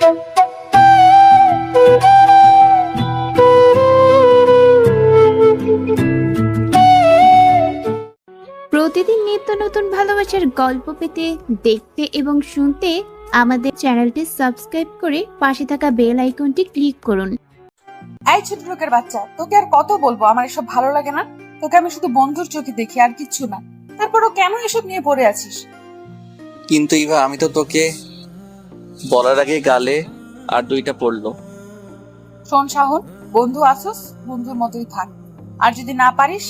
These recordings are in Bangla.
প্রতিদিন নিত্য নতুন ভালোবাসার গল্প পেতে, দেখতে এবং শুনতে আমাদের চ্যানেলটি সাবস্ক্রাইব করে পাশে থাকা বেল আইকনটি ক্লিক করুন। এই ছোট লোকের বাচ্চা, তোকে আর কত বলবো আমার এসব ভালো লাগে না। তোকে আমি শুধু বন্ধুর চোখে দেখি, আর কিচ্ছু না। তারপরও কেন এসব নিয়ে পড়ে আছিস? কিন্তু ইভা, আমি তো তোকে বলার আগে গালে আর দুইটা পড়লো। শোন শাহন, বন্ধু আসোস, বন্ধুর মতোই থাক। আর যদি না পারিস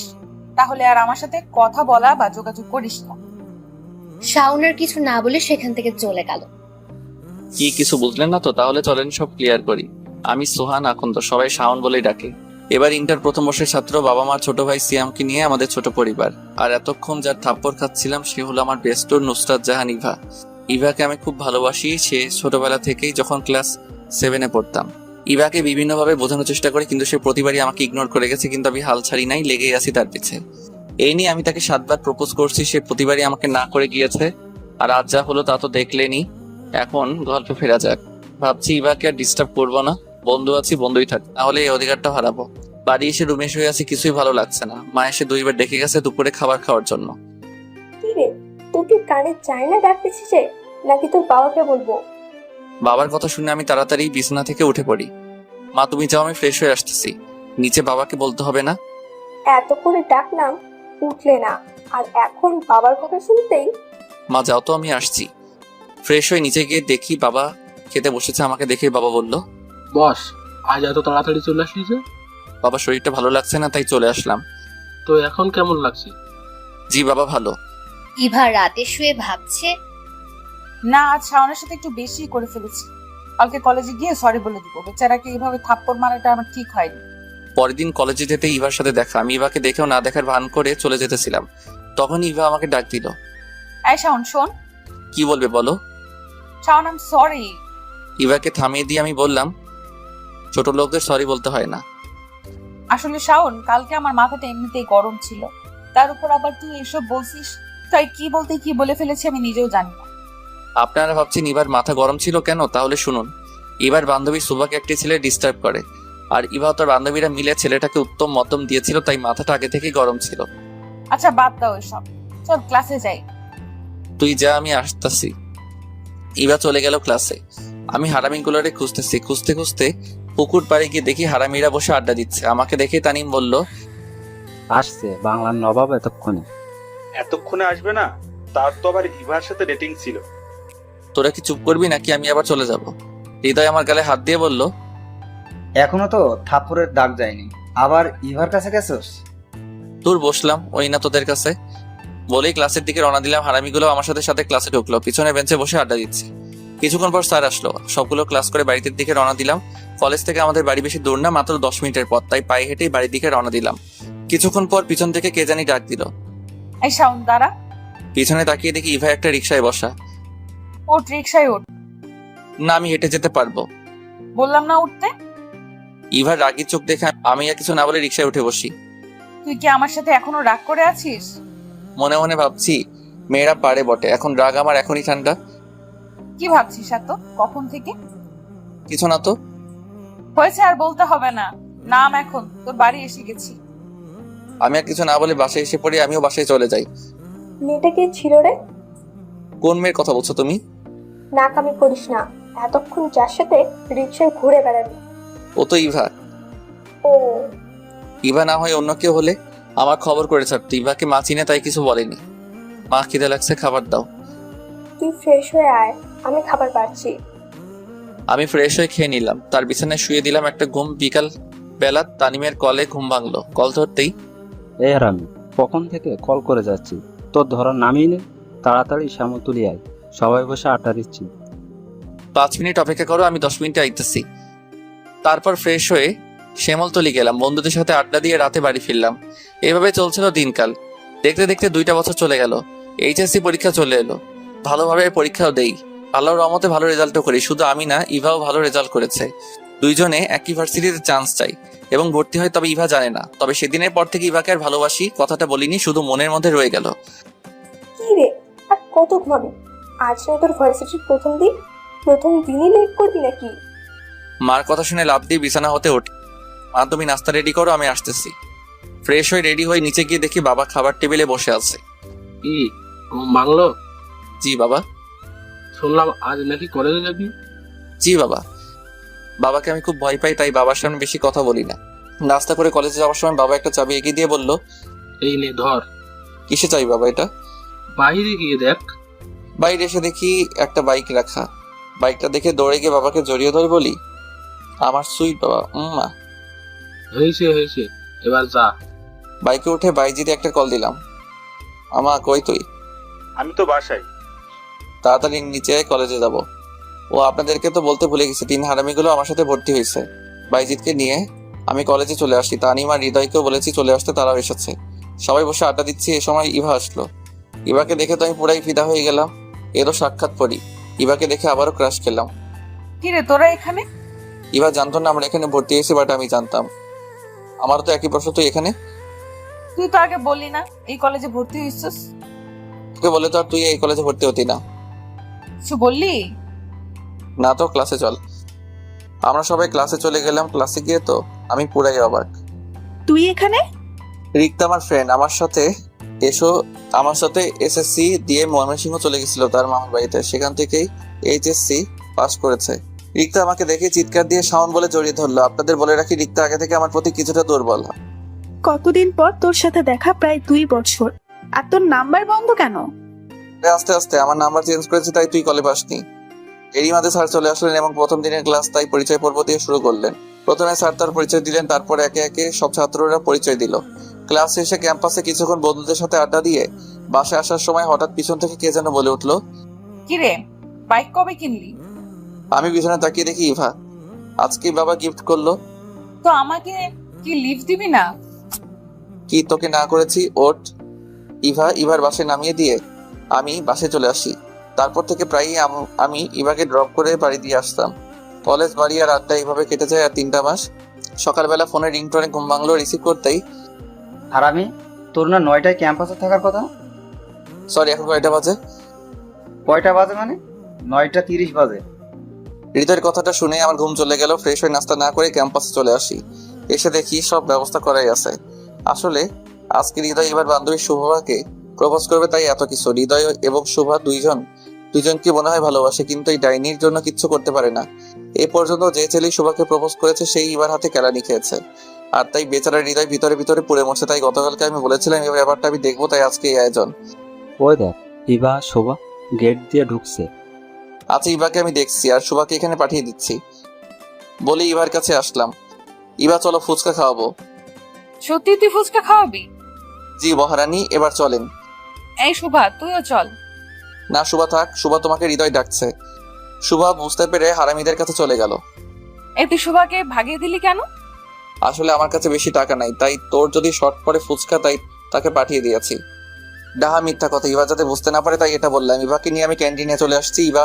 তাহলে আর আমার সাথে কথা বলা বা যোগাযোগ করিস না। শাওনের কিছু না বলে সেখান থেকে চলে গেল। কি কিছু বুঝলেন না তো? তাহলে চলেন সব ক্লিয়ার করি। আমি সোহান, এখন তো সবাই শাওন বলেই ডাকে। এবার ইন্টার প্রথম বর্ষের ছাত্র, বাবা মা, ছোট ভাই সিয়ামকে নিয়ে আমাদের ছোট পরিবার। আর এতক্ষণ যার থাপ্পড় খাচ্ছিলাম সে হলো আমার বেস্টর নুসরাত জাহান ইভা। ইভাকে আমি খুব ভালোবাসি, সে ছোটবেলা থেকেই, যখন ক্লাস 7-এ পড়তাম। ইভাকে বিভিন্নভাবে বোঝানোর চেষ্টা করি, কিন্তু সে প্রতিবারই আমাকে ইগনোর করে গেছে। কিন্তু আমি হাল ছাড়ি নাই, লেগেই আছি তার পিছে। এই নিয়ে আমি তাকে 7বার প্রপোজ করছি, সে প্রতিবারই আমাকে না করে গিয়েছে। আর আজ যা হলো তা তো দেখলেনি। এখন গল্পে ফেরা যাক। ভাবছি ইভাকে আর ডিস্টার্ব করবো না, বন্ধু আছি বন্ধুই থাক, নাহলে এই অধিকারটা হারাবো। বাড়ি এসে রুমে শুয়ে আছি, কিছুই ভালো লাগছে না। মা এসে 2বার ডেকে গেছে দুপুরে খাবার খাওয়ার জন্য। কি রে, তুই কি কানে চায়না ডাকতেছিস যে, নাকি তোর বাবাকে বলবো? বাবার কথা শুনে আমি তাড়াতাড়ি বিছানা থেকে উঠে পড়ি। মা তুমি যাও, আমি ফ্রেশ হয়ে আসতেছি। নিচে বাবাকে বলতে হবে না? এত করে ডাকলাম, উঠলে না, আর এখন বাবার কথা শুনতেই। মা যাও তো, আমি আসছি। ফ্রেশ হয়ে নিচে গিয়ে দেখি বাবা খেতে বসেছে। আমাকে দেখে বাবা বলল, বস, আজ এত তাড়াতাড়ি চলে আসলি যে? বাবা শরীরটা ভালো লাগছে না, তাই চলে আসলাম। তো এখন কেমন লাগছে? জি বাবা, ভালো। ইভা রাতে শুয়ে ভাবছে, না, আজ শাওনের সাথে একটু বেশি করে ফেলেছি। কালকে কলেজে গিয়ে সরি বলে দিব। বেচারাকে এইভাবে থাপ্পড় মারাটা আমার ঠিক হয়নি। পরের দিন কলেজে যেতে ইভার সাথে দেখা। আমি ইভাকে দেখেও না দেখার ভান করে চলে যেতেছিলাম, তখন ইভা আমাকে ডাক দিল। এই শাওন শোন। কি বলবে বলো? Shaon, I am sorry. ইভাকে থামিয়ে দিয়ে আমি বললাম, ছোট লোকদের সরি বলতে হয় না। আসলে শাওন, কালকে আমার মাথাটা এমনিতেই গরম ছিল, তার উপর আবার তুই এসব বলছিস, তাই কি বলতে কি বলে ফেলেছি আমি নিজেও জানি না। আপনারা ভাবছেন ইভার মাথা গরম ছিল কেন? তাহলে শুনুন। ইভার বান্ধবী সুবাকে একটি ছেলে ডিস্টার্ব করে, আর ইভা তার বান্ধবীরা মিলে ছেলেটাকে উত্তম মধ্যম দিয়েছিল, তাই মাথাটা আগে থেকেই গরম ছিল। আচ্ছা বাদ দাও এসব, চল ক্লাসে যাই। তুই যা, আমি আসতেছি। ইভা চলে গেল ক্লাসে। আমি হারামিগুলোরে খুঁজতেছি। খুঁজতে খুঁজতে পুকুর পাড়ে গিয়ে দেখি হারামিরা বসে আড্ডা দিচ্ছে। আমাকে দেখে তানিম বলল, আসছে বাংলার নবাব এতক্ষণে। এতক্ষণে আসবে না? তার তো আবার ইভার সাথে ডেটিং ছিল। তোরা কি চুপ করবি নাকি আমি আবার চলে যাব? হৃদয় আমার গালে হাত দিয়ে বলল, এখনো তো থাপ্পড়ের দাগ যায়নি, আবার ইভার কাছে গেছস? তোর বসলাম, ওই না তোদের কাছে। বলেই ক্লাসের দিকে রওনা দিলাম। হারামিগুলো আমার সাথে সাথে ক্লাসে ঢুকলো। পিছনে বেঞ্চে বসে আড্ডা দিচ্ছে। কিছুক্ষণ পর স্যার আসলো। সবগুলো ক্লাস করে বাড়ির দিকে রওনা দিলাম। কলেজ থেকে আমাদের বাড়ি বেশি দূর না, মাত্র 10 মিনিটের পথ, তাই পায়ে হেঁটেই বাড়ির দিকে রওনা দিলাম। কিছুক্ষণ পর পিছন থেকে কে জানি ডাক দিল। এই শাওন দাঁড়া। পিছনে তাকিয়ে দেখি ইভা একটা রিকশায় বসা। ওঠ, রিক্সায় ওঠ। না, আমি হেঁটে যেতে পারবো। বললাম না উঠতে। ইভার রাগি চোখ দেখে আমি আর কিছু না বলে রিকশায় উঠে বসি। তুই কি আমার সাথে এখনো রাগ করে আছিস? মনে মনে ভাবছি, মেয়েরা পারে বটে, এখন রাগ আমার এখনই ঠান্ডা। কি ভাবছিস এত কখন থেকে? কিছু না তো। হয়েছে, আর বলতে হবে না। নাম, এখন তোর বাড়ি এসে গেছি। আমি আর কিছু না বলে বাসায় এসে পড়ি। আমিও বাসায় চলে যাই। মেয়েটা কে ছিল রে? কোন মেয়ের কথা বলছো তুমি? নাকামি করিস না, এতক্ষণ যার সাথে রিক্সায় ঘুরে বেড়াবি। ও তো ইভা। ও, ইভা না হয় অন্য কেউ হলে আমার খবর করে ছাড়তো। ইভাকে মা চিনে, তাই কিছু বলেনি। মা, খিদে লাগছে, খাবার দাও। তুই ফ্রেশ হয়ে আয়, আমি খাবার পাচ্ছি। আমি ফ্রেশ হয়ে খেয়ে নিলাম। তার বিছানায় শুয়ে দিলাম একটা ঘুম। বিকাল বেলা তানিমের কলে ঘুম ভাঙলো। কল ধরতেই, এই হারামি, কখন থেকে কল করে যাচ্ছি, তোর ধরার নামই নেই। তাড়াতাড়ি শ্যামতুলি আয়, সবাই বসে আড্ডা দিচ্ছি। 5 মিনিট অপেক্ষা করো, আমি 10 মিনিটে আইতেছি। তারপর ফ্রেশ হয়ে শ্যামলতলি গেলাম। বন্ধুদের সাথে আড্ডা দিয়ে রাতে বাড়ি ফিরলাম। এভাবে চলছিল দিনকাল। দেখতে দেখতে 2টা বছর চলে গেল। এইচএসসি পরীক্ষা চলে এলো। ভালোভাবে পরীক্ষাও দেই। আল্লাহর রহমতে ভালো রেজাল্টও করি। শুধু আমি না, ইভাও ভালো রেজাল্ট করেছে। দুইজনে একই ভার্সিটিতে চান্স চাই এবং ভর্তি হয়, তবে ইভা জানে না। তবে সেদিনের পর থেকে ইভাকে আর ভালোবাসি কথাটা বলিনি, শুধু মনের মধ্যে রয়ে গেল। কি রে, আর কত ঘুমাবি? আজ না তোর ভার্সিটির প্রথম দিন? প্রথম দিনই লেট করবি নাকি? মার কথা শুনে লাফ দিয়ে বিছানা হতে উঠি। মা, তুমি নাস্তা রেডি করো, আমি আসতেছি। ফ্রেশ হয়ে রেডি হয়ে নিচে গিয়ে দেখি বাবা খাবার টেবিলে বসে আছে। কি ঘুম ভাঙলো? জি বাবা। শুনলাম আজ নাকি কলেজে যাবি। জি বাবা। বাবাকে আমি খুব ভয় পাই, তাই বাবার সামনে বেশি কথা বলি না। নাস্তা করে কলেজে যাওয়ার সময় বাবা একটা চাবি এগিয়ে দিয়ে বলল, এই নে ধর। কিসে চাই বাবা এটা? বাইরে গিয়ে দেখ। বাইরে এসে দেখি একটা বাইক রাখা। বাইকটা দেখে দৌড়ে গিয়ে বাবাকে জড়িয়ে ধরে বলি, আমার সুইট বাবা, মা। হয়েছে, এবার যা। বাইকে উঠে বাইজিতে একটা কল দিলাম। আমা, কই তুই? আমি তো বাসায়। তাড়াতাড়ি নিচে আয়, কলেজে যাব। ও, আপনাদেরকে তো বলতে ভুলে গেছি, 3 হারামিগুলো আমার সাথে ভর্তি হয়েছে। বাইজিৎকে নিয়ে আমি কলেজে চলে আসি। তানিম আর হৃদয়কেও বলেছি চলে আসতে, তারাও এসেছে। সবাই বসে আড্ডা দিচ্ছি, এ সময় ইভা আসলো। ইভাকে দেখে তো আমি পুরাই ফিদা হয়ে গেলাম। এরও সাক্ষাৎ পড়ি। ইভাকে দেখে আবারও ক্রাশ খেলাম। কি রে তোরা এখানে? ইভা জানতো না আমরা এখানে ভর্তি হয়েছি, বাট আমি জানতাম। আমারও তো একই প্রশ্ন, তুই এখানে? তুই তো আগে বললি না এই কলেজে ভর্তি হয়েছিস। তোকে বলে তো আর তুই এই কলেজে ভর্তি হতি না। কিছু বললি? না তো, ক্লাসে চল। আমরা সবাই ক্লাসে চলে গেলাম। ক্লাসে গিয়ে তো আমি পুরাই অবাক। তুই এখানে? রিক্তা আমার ফ্রেন্ড, আমার সাথে এসএসসি দিয়ে ময়মনসিংহ চলে গেছিল তার মামার বাড়িতে। সেখান থেকেই এইচএসসি পাস করেছে। রিক্তা আমাকে দেখে চিৎকার দিয়ে শাওন বলে জড়িয়ে ধরলো। আপনাদের বলে রাখি, রিক্তা আগে থেকে আমার প্রতি কিছুটা দুর্বল। কতদিন পর তোর সাথে দেখা, প্রায় 2 বছর। আর তোর নাম্বার বন্ধ কেন? আস্তে আস্তে আমার নাম্বার চেঞ্জ করেছে, তাই তুই কলে পাসনি। এরই মাঝে স্যার চলে আসলেন এবং প্রথম দিনের ক্লাস তাই পরিচয় পর্ব দিয়ে শুরু করলেন। প্রথমে স্যার তার পরিচয় দিলেন, তারপর একে একে সব ছাত্ররা পরিচয় দিল। ক্লাস শেষে ক্যাম্পাসে কিছুক্ষণ বন্ধুদের সাথে আড্ডা দিয়ে বাসায় আসার সময় হঠাৎ পিছন থেকে কে যেন বলে উঠলো, কি রে বাইক কবে কিনলি? আমি পিছনে তাকিয়ে দেখি ইভা। আজকে বাবা গিফট করলো। তো আমাকে কি লিফট দিবি না? কি তোকে না করেছি? ওঠ। ইভার বাসায় নামিয়ে দিয়ে আমি বাসে চলে আসি। তারপর থেকে প্রায়ই আমি ইভাকে ড্রপ করে বাড়ি দিয়ে আসতাম। কলেজ, বাড়ি আর আড্ডা এইভাবে কেটে যায় আর 3টা মাস। সকালবেলা ফোনে রিংটোনে ঘুম ভাঙলো। রিসিভ করতেই, হারামি, তোর না 9টায় ক্যাম্পাসে থাকার কথা? সরি, এখন কয়টা বাজে? কয়টা বাজে মানে? 9:30 বাজে। হৃদয়ের কথাটা শুনে আমার ঘুম চলে গেল। ফ্রেশ হয়ে নাস্তা না করে ক্যাম্পাসে চলে আসি। এসে দেখি সব ব্যবস্থা করাই আছে। আসলে আজকে হৃদয় এবার বান্ধবী শুভকে প্রপোজ করবে, তাই এত কিছু। হৃদয় এবং শুভা দুইজনকে মনে হয় ভালোবাসে, কিন্তু এই ডাইনির জন্য কিচ্ছু করতে পারে না। এই পর্যন্ত যে ছেলে শুভাকে প্রপোজ করেছে সেই এবার হাতে কেলানি খেয়েছে, আর তাই বেচারা হৃদয় ভিতরে ভিতরে পুড়ে মরছে। তাই গতকালকে আমি বলেছিলাম এই ব্যাপারটা আমি দেখবো, তাই আজকে এই আয়োজন। ওই দেখ, ইভা শোভা গেট দিয়ে ঢুকছে। আচ্ছা, ইভাকে আমি দেখছি আর শুভাকে এখানে পাঠিয়ে দিচ্ছি বলে ইভার কাছে আসলাম। ইভা, চলো ফুচকা খাওয়াবো। সত্যি তুই ফুচকা খাওয়াবি? জি মহারানী, এবার চলেন। এই শুভা, তুইও চল। না শুভা থাক, শুভা তোমাকে হৃদয় ডাকছে। শুভা বুঝতে পেরে হারামিদের কাছে চলে গেল। এই তুই শুভাকে ভাগিয়ে দিলি কেন? আসলে আমার কাছে বেশি টাকা নাই, তাই তোর যদি শর্ট পড়ে ফুচকা, তাই তাকে পাঠিয়ে দিয়েছি। ডাহা মিথ্যা কথা, ইভা যাতে বুঝতে না পারে তাই এটা বললাম। ইভাকে নিয়ে আমি ক্যান্টিনে চলে আসছি। ইভা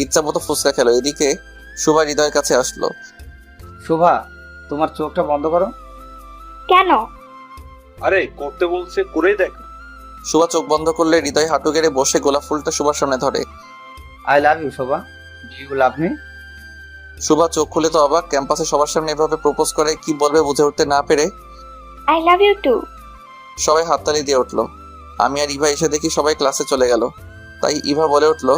ইচ্ছা মতো ফুচকা খেলো। এদিকে শুভা হৃদয়ের কাছে আসলো। শোভা, তোমার চোখটা বন্ধ করো। কেন? আরে করতে বলছে, করেই দেখ। শুভা চোখ বন্ধ করলে হৃদয় হাঁটু গেড়ে বসে গোলাপ ফুলটা শুভার সামনে ধরে। I love you Shobha. Do you love me? Shubha চোখ খুলে তো অবাক। ক্যাম্পাসে সবার সামনে এভাবে প্রপোজ করে, কি বলবে বুঝে উঠতে না পেরে আই লাভ ইউ টু। সবাই হাততালি দিয়ে উঠলো। আমি আর ইভা এসে দেখি সবাই ক্লাসে চলে গেল। তাই ইভা বলে উঠলো,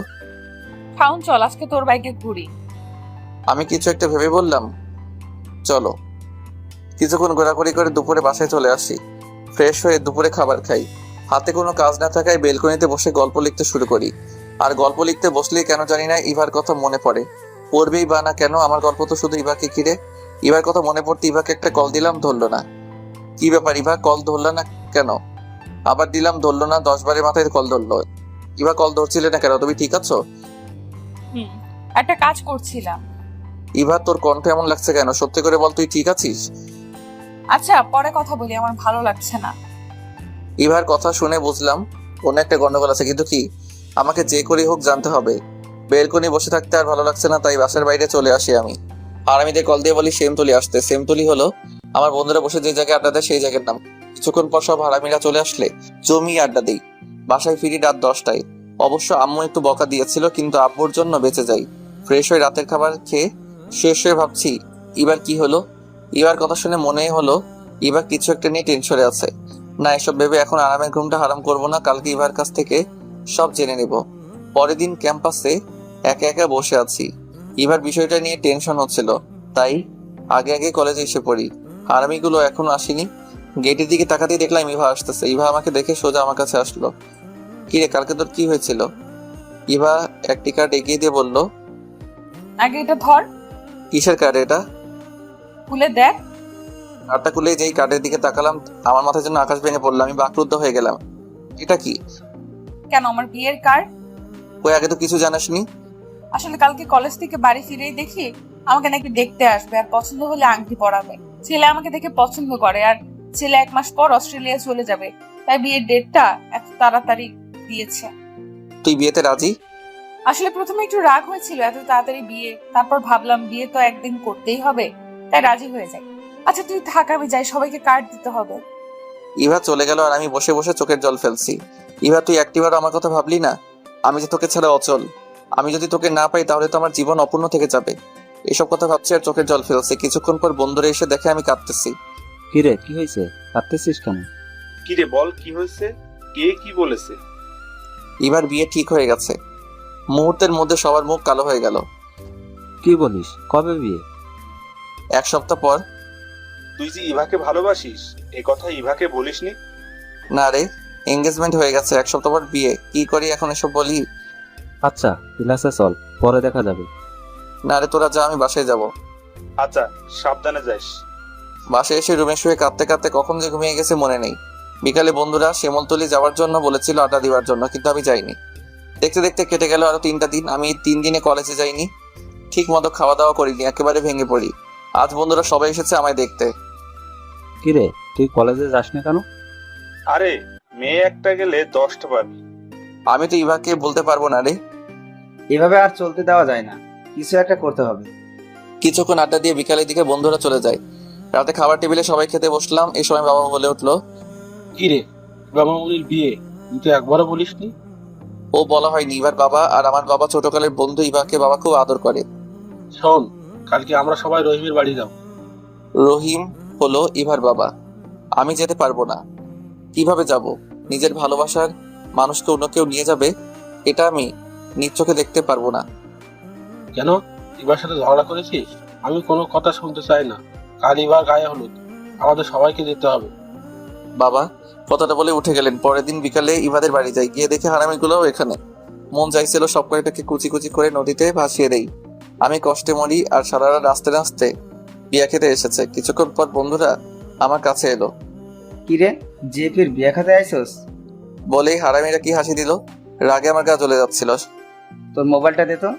খাউন চল, আজকে তোর বাইকে ঘুরি। আমি কিছু একটা ভেবে বললাম, চলো। কিছুক্ষণ ঘোরাঘুরি করে দুপুরে বাসায় চলে আসি। ফ্রেশ হয়ে দুপুরে খাবার খাই। হাতে কোনো কাজ না থাকায় বেলকনিতে বসে গল্প লিখতে শুরু করি। আর গল্প লিখতে বসলেই কেন জানি না ইভার কথা মনে পড়ে। পড়বেই বা না কেন, আমার গল্প তো শুধু ইভাকে ঘিরে। ইভার কথা মনে পড়তে ইভাকে একটা কল দিলাম, ধরলো না। কি ব্যাপার ইভা, কল ধরলো না কেন? আবার দিলাম, ধরলো না। 10 বারের মাথায় কল ধরলো। ইভা, কল ধরছিলে না কেন? তুমি ঠিক আছো? একটা কাজ করছিলাম। ইভা, তোর কণ্ঠ এমন লাগছে কেন? সত্যি করে বল, তুই ঠিক আছিস? আচ্ছা পরে কথা বলি, আমার ভালো লাগছে না। ইভার কথা শুনে বুঝলাম কোনো একটা গন্ডগোল আছে, কিন্তু কি? আমাকে যে করেই হোক জানতে হবে। বেলকনি বসে থাকতে আর ভালো লাগছে না, তাই বাসার বাইরে চলে আসি আমি। আর আমি কল দিয়ে বলি সেমতুলি আসতে। সেমতুলি হলো আমার বন্ধুরা বসে যে জায়গায় আড্ডা দেয় সেই জায়গার নাম। কিছুক্ষণ পর সব হারামিরা চলে আসলে জমি আড্ডা দিই। বাসায় ফিরি রাত 10টায়। অবশ্য আম্মু একটু বকা দিয়েছিল, কিন্তু আব্বুর জন্য বেঁচে যাই। ফ্রেশ হয়ে রাতের খাবার খেয়ে শেষ হয়ে ভাবছি এবার কি হলো। এবার কথা শুনে মনে হলো এবার কিছু একটা নিয়ে টেনশনে আছে। না, এসব ভেবে এখন আরামের ঘুমটা হারাম করব না, কালকে ইভার কাছ থেকে সব জেনে নেব। পরের দিন ক্যাম্পাসে একা একা বসে আছি। ইভার বিষয়টা নিয়ে টেনশন হচ্ছিল, তাই আগে আগে কলেজে এসে পড়ি। হারামিগুলো এখনো আসেনি। গেটের দিকে তাকাতেই দেখলাম ইভা আসতেছে। ইভা আমাকে দেখে সোজা আমার কাছে আসলো। কিরে, কালকে তোর কি হয়েছিল? ইভা একটি কার্ড এগিয়ে দিয়ে বলল, আগে এটা ধর, কিসের কার্ড এটা? খুলে দেখ। কার্ডটা খুলে যেই কার্ডের দিকে তাকালাম, আমার মাথায় যেন আকাশ ভেঙে পড়লো। আমি বাকরুদ্ধ হয়ে গেলাম। এটা কি? কেন, আমার বিয়ের কার্ড। কই, আগে তো কিছু জানাসনি। আসলে কালকে কলেজ থেকে বাড়ি ফিরেই দেখি আমাকে নাকি দেখতে আসবে, আর পছন্দ হলে আংটি পরাবে। ছেলে আমাকে দেখে পছন্দ করে, আর ছেলে 1 মাস পর অস্ট্রেলিয়া চলে যাবে, তাই বিয়ের ডেটটা এত তাড়াতাড়ি দিয়েছে। তুই বিয়েতে রাজি? আসলে প্রথমে একটু রাগ হয়েছিল এত তাড়াতাড়ি বিয়ে, তারপর ভাবলাম বিয়ে তো একদিন করতেই হবে, তাই রাজি হয়ে যাই। আচ্ছা তুই থাক, আমি যাই, সবাইকে কার্ড দিতে হবে। ইভা চলে গেল আর আমি বসে বসে চোখের জল ফেলছি। ইভা, তুই একটিবার আমার কথা ভাবলি না? আমি যে তোকে ছাড়া অচল। আমি যদি তোকে না পাই তাহলে তো আমার জীবন অপূর্ণ থেকে যাবে। এসব কথা ভাবছি আর চোখের জল ফেলছি। কিছুক্ষণ পর বন্ধুরা এসে দেখে আমি কাঁদতেছি। কিরে, কি হয়েছে? কাঁদতেছিস কেন? কি রে, বল কি হয়েছে? কে কি বলেছে? ইভার বিয়ে ঠিক হয়ে গেছে। মুহূর্তের মধ্যে সবার মুখ কালো হয়ে গেল। কি বলিস? কবে বিয়ে? 1 সপ্তাহ পর। তুই যে ইভাকে ভালোবাসিস এ কথা ইভাকে বলিসনি? না রে, এঙ্গেজমেন্ট হয়ে গেছে, 1 সপ্তাহ পর বিয়ে। কি করি এখন এসব বলি? আচ্ছা, ক্লাসে চল, পরে দেখা যাবে। না রে, তোরা যা, আমি বাসায় যাব। আচ্ছা, সাবধানে যাস। বাসায় এসে রুমে শুয়ে কাঁদতে কাঁদতে কখন যে ঘুমিয়ে গেছে মনে নেই। বিকালে বন্ধুরা শিমুলতলি যাওয়ার জন্য বলেছিল, আড্ডা দেওয়ার জন্য, কিন্তু আমি যাইনি। দেখতে দেখতে কেটে গেল আরো 3টা দিন। আমি 3 দিনে কলেজে যাইনি, ঠিক মতো খাওয়া দাওয়া করিনি, একেবারে ভেঙে পড়ি। আজ বন্ধুরা সবাই এসেছে আমায় দেখতে। কিরে, তুই কলেজে যাস না কেন? আরে, মেয়ে একটা গেলে 10টা পাবি। আমি তো ইভাকে বলতে পারবো না রে। এভাবে আর চলতে দেওয়া যায় না, কিছু একটা করতে হবে। কিছুক্ষণ আড্ডা দিয়ে বিকালের দিকে বন্ধুরা চলে যায়। রাতে খাবার টেবিলে সবাই খেতে বসলাম। এই সময় বাবা বলে উঠলো, কি রে, বাবা মনির বিয়ে তুই তো একবারও বলিসনি। ও বলা হয়নি। ইভার বাবা আর আমার বাবা ছোটকালের বন্ধু। ইভাকে বাবা খুব আদর করে। শোন, কালকে আমরা সবাই রহিমের বাড়ি যাব। রহিম হলো ইভার বাবা। আমি যেতে পারবো না। কিভাবে যাব? নিজের ভালোবাসার মানুষকে অন্য কেউ নিয়ে যাবে, এটা আমি নিজ চোখে দেখতে পারবো না। কেন, ইবার সাথে ঝগড়া করেছিস? আমি কোনো কথা শুনতে চাই না। কাল ইবার গায়ে হলুদ, আমাদের সবাইকে যেতে হবে। বাবা কথাটা বলে উঠে গেলেন। পরের দিন বিকালে ইভাদের বাড়ি যাই। গিয়ে দেখে হারামিগুলোও এখানে। মন চাইছিল সব কয়টাকে কুচি কুচি করে নদীতে ভাসিয়ে দেই। আমি কষ্টে মরি আর সারা রাত নাচতে নাচতে বিয়া খেতে এসেছে। কিছুক্ষণ পর বন্ধুরা আমার কাছে এলো। কিরে, জিএপির বিয়ে খাতে আইসোস? বলেই হারামিরা কি হাসি দিল। রাগে আমার গা জ্বলে যাচ্ছিল। তোর মোবাইলটা দে তো।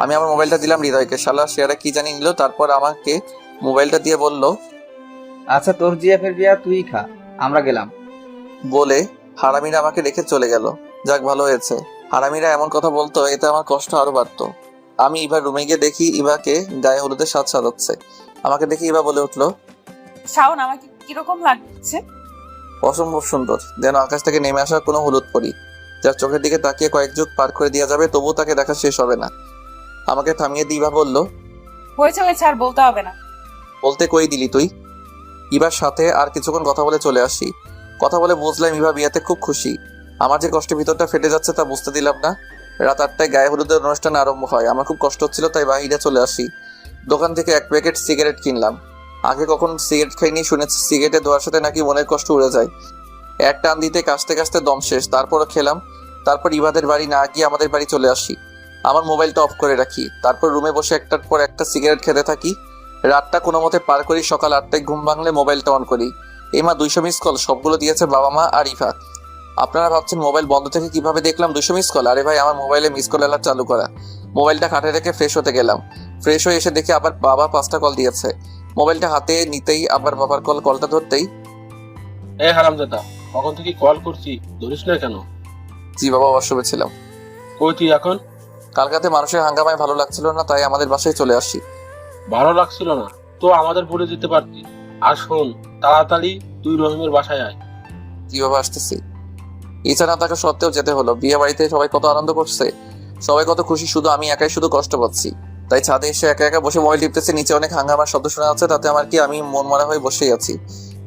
আমি আমার মোবাইলটা দিলাম হৃদয়কে। শালা শেয়ারে কি জানি নিল, তারপর আমাকে মোবাইলটা দিয়ে বলল, আচ্ছা, তোর জিএফের বিয়া তুই খা, আমরা গেলাম। বলে হারামিরা আমাকে রেখে চলে গেল। যাক, ভালো হয়েছে। হারামিরা এমন কথা বলতো, এতে আমার কষ্ট আরো বাড়তো। আমি ইভার রুমে গিয়ে দেখি ইভাকে গায়ে হলুদের সাজ সাজাচ্ছে। আমাকে দেখে ইভা বলে উঠলো, শাওন, আমাকে কিরকম লাগছে? অসম্ভব সুন্দর, যেন আকাশ থেকে নেমে আসা কোনো হলুদ পরি, যার চোখের দিকে তাকিয়ে কয়েক যুগ পার করে দেওয়া যাবে, তবুও তাকে দেখা শেষ হবে না। আমাকে থামিয়ে দিয়ে ইভা বলল, হয়েছে হয়েছে, আর বলতে হবে না। বলতে কই দিলি তুই? ইভার সাথে আর কিছুক্ষণ কথা বলে চলে আসি। কথা বলে বুঝলাম ইভা বিয়েতে খুব খুশি। আমার যে কষ্টের ভিতরটা ফেটে যাচ্ছে তা বুঝতে দিলাম না। রাত 8টায় গায়ে হলুদের অনুষ্ঠান আরম্ভ হয়। আমার খুব কষ্ট হচ্ছিল, তাই বাহিরে চলে আসি। দোকান থেকে 1 প্যাকেট সিগারেট কিনলাম। আগে কখন সিগারেট খাইনি, শুনেছি সিগারেটে ধোয়ার সাথে নাকি মনের কষ্ট উড়ে যায়। এক টান দিতে কাশতে কাশতে দম শেষ। তারপরও খেলাম। তারপর ইভাদের বাড়ি না গিয়ে আমাদের বাড়ি চলে আসি। আমার মোবাইলটা অফ করে রাখি। তারপর রুমে বসে একটার পর একটা সিগারেট খেতে থাকি। রাতটা কোনো মতে পার করি। সকাল 8টায় ঘুম ভাঙলে মোবাইলটা অন করি। মা 200 মিস কল, সবগুলো দিয়েছে বাবা মা আর ইভা। আপনারা ভাবছেন মোবাইল বন্ধ থেকে কিভাবে দেখলাম 200 মিস কল? আরে ভাই, আমার মোবাইলে মিস কল অ্যালার্ট চালু করা। মোবাইলটা খাটে রেখে ফ্রেশ হতে গেলাম। ফ্রেশ হয়ে এসে দেখি আবার বাবা 5টা কল দিয়েছে। মোবাইলটা হাতে নিতেই আবার বাবার কলটা ধরতেই, এ হারামজাদা, কখন থেকে কল করছি, ধরিস না কেন? জি বাবা, অসুবিধা ছিলাম। কই তুই এখন? কালকাতে মানুষের হাঙ্গামায় ভালো লাগছিল না, তাই আমাদের বাসায় চলে আসি। ভালো লাগছিল না তো আমাদের বলে যেতে পারতি। আর শোন, তাড়াতাড়ি তুই রহিমের বাসায় আয়। জি বাবা, আসতেছি। ইচ্ছা না থাকা সত্ত্বেও যেতে হলো। বিয়ে বাড়িতে সবাই কত আনন্দ করছে, সবাই কত খুশি, শুধু আমি একাই শুধু কষ্ট পাচ্ছি। তাই ছাদে এসে একা একা বসে মোবাইল টিপতেছে। নিচে অনেক হাঙ্গামার শব্দ শোনা যাচ্ছে, তাতে আমার কি, আমি মন মরা হয়ে বসেই আছি।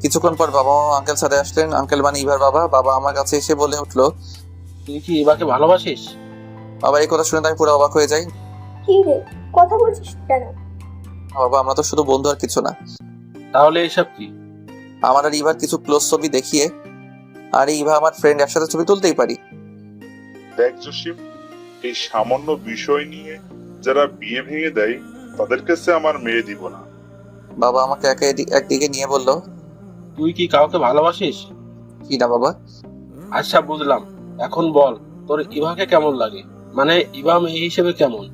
কিছুক্ষণ পর বাবা মা আঙ্কেল ছাদে আসলেন। আঙ্কেল মানে ইভার বাবা। বাবা আমার কাছে এসে বলে উঠলো, তুই কি ইভাকে ভালোবাসিস? বাবা এই কথা শুনে তো আমি পুরো অবাক হয়ে যাই। কি রে, কথা বলছিস কেন? বাবা আমরা তো শুধু বন্ধু আর কিছু না। তাহলে এসব কি? আমার আর ইভার কিছু ক্লোজ ছবি দেখিয়ে আর ইভা আমার ফ্রেন্ড একসাথে ছবি তুলতেই পারি। দেখ জসিম, এই সামান্য বিষয় নিয়ে যারা বিয়ে ভেঙে দেয় তাদের কাছে আমার মেয়ে দিব না। বাবা আমাকে একা একদিকে নিয়ে বলল, তুই কি কাউকে ভালোবাসিস? কি না বাবা? আচ্ছা বুঝলাম, এখন বল তোর ইভাকে কেমন লাগে, মানে ইভা মেয়ে হিসেবে কেমন?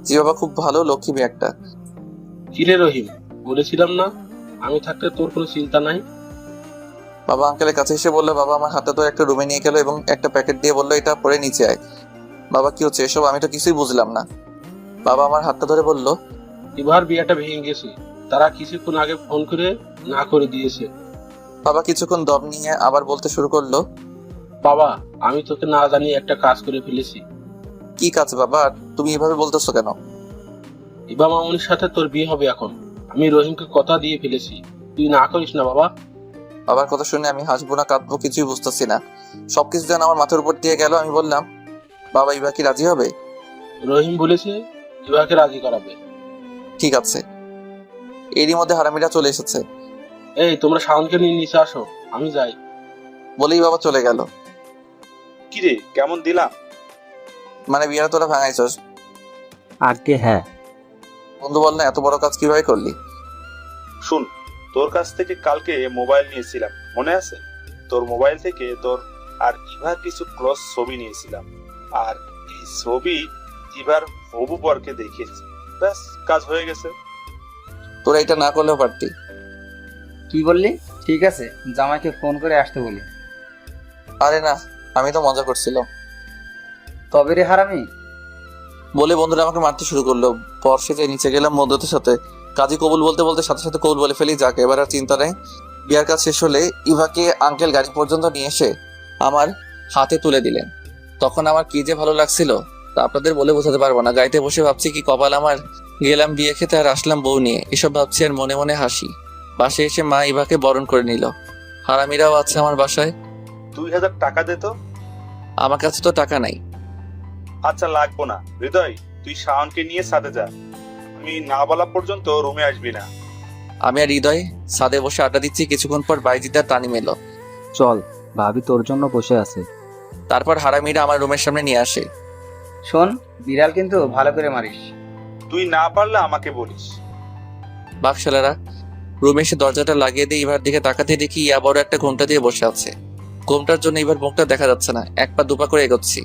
জি বাবা, খুব ভালো, লক্ষ্মী মেয়ে একটা। কিরে রহিম, বলেছিলাম না আমি থাকতে তোর কোনো চিন্তা নাই? বাবা আঙ্কেলের কাছে এসে বললো, বাবা আমার হাতে তো একটা রুমে নিয়ে গেল এবং একটা প্যাকেট দিয়ে বললো, এটা পরে নিচে আয়। বাবা কি হচ্ছে এসব? আমি তো কিছুই বুঝলাম না। বাবা আমার হাতটা ধরে বলল, ইভার বিয়েটা ভেঙে গেছে, তারা কিছুক্ষণ আগে ফোন করে না করে দিয়েছে। বাবা কিছুক্ষণ দম নিয়ে আবার বলতে শুরু করলো, বাবা আমি তোকে না জানিয়ে একটা কাজ করে ফেলেছি। কি কাজ বাবা? আর তুমি এভাবে বলতেছো কেন? ইভা মামুনির সাথে তোর বিয়ে হবে এখন। আমি রহিমকে কথা দিয়ে ফেলেছি, তুই না করিস না বাবা? বাবার কথা শুনে আমি হাসবো না কাঁদবো কিছুই বুঝতেছি না। সবকিছু যেন আমার মাথার উপর দিয়ে গেল। আমি বললাম, বাবা ইভা কি রাজি হবে? রহিম বলেছে ইভাকে রাজি করাবে। ঠিক আছে। এরই মধ্যে হারামিরা চলে এসেছে। এই তোমরা শাওনকে নিয়ে নিচে আসো, আমি যাই। বলেই বাবা চলে গেল। কিরে, কেমন দিলাম? মানে বিয়েটা তোরা ভাঙাইছস? আগে হ্যাঁ। বন্ধু বল না, এত বড় কাজ কিভাবে করলি? শুন, তোর কাছ থেকে কালকে মোবাইল নিয়েছিলাম, মনে আছে? তোর মোবাইল থেকে তোর আর ইভার কিছু ক্লোজ ছবি নিয়েছিলাম, আর এই ছবি ইভার হবু বরকে দেখিয়েছি। ব্যাস, কাজ হয়ে গেছে। তোরা এটা না করলেও পারতি। কি বললি? ঠিক আছে, জামাইকে ফোন করে আসতে বলি। আরে না, আমি তো মজা করছিলাম। তবে রে হারামি, বলে বন্ধুরা আমাকে মারতে শুরু করলো। বর্ষে যে নিচে গেলাম বন্ধুদের সাথে, কাজী কবুল বলতে বলতে সাথে সাথে কবুল বলে ফেলি। যাকে এবার আর চিন্তা নেই। বিয়ার কাজ শেষ হলে ইভাকে আঙ্কেল গাড়ি পর্যন্ত নিয়ে এসে আমার হাতে তুলে দিলেন। তখন আমার কি যে ভালো লাগছিল তা আপনাদের বলে বোঝাতে পারবো না। গাড়িতে বসে ভাবছি কি কপাল আমার, গেলাম বিয়ে খেতে আর আসলাম বউ নিয়ে। এসব ভাবছি আর মনে মনে হাসি। বাসায় এসে মা ইভাকে বরণ করে নিল। হারামিরাও আছে আমার বাসায়। 2000 টাকা দে তো। আমার কাছে তো টাকা নাই। আচ্ছা লাগবো না হৃদয়, তুই শাওনকে নিয়ে সাথে যা। আমি না বলা পর্যন্ত রুমে আসবি না। আমি আর হৃদয় ছাদে বসে আড্ডা দিচ্ছি। কিছুক্ষণ পর বাইজিদার টানি মেলো। চল, ভাবি তোর জন্য বসে আছে। তারপর হারামিরা আমার রুমের সামনে নিয়ে আসে। শোন, বিড়াল কিন্তু ভালো করে মারিস। তুই না পারলে আমাকে বলিস। বাকশালারা রুমে এসে দরজাটা লাগিয়ে দিয়ে ইভার দিকে তাকাতে দেখি ইয়া বড় একটা ঘোমটা দিয়ে বসে আছে। ঘোমটার জন্য এবার মুখটা দেখা যাচ্ছে না। এক পা দুপা করে এগোচ্ছি,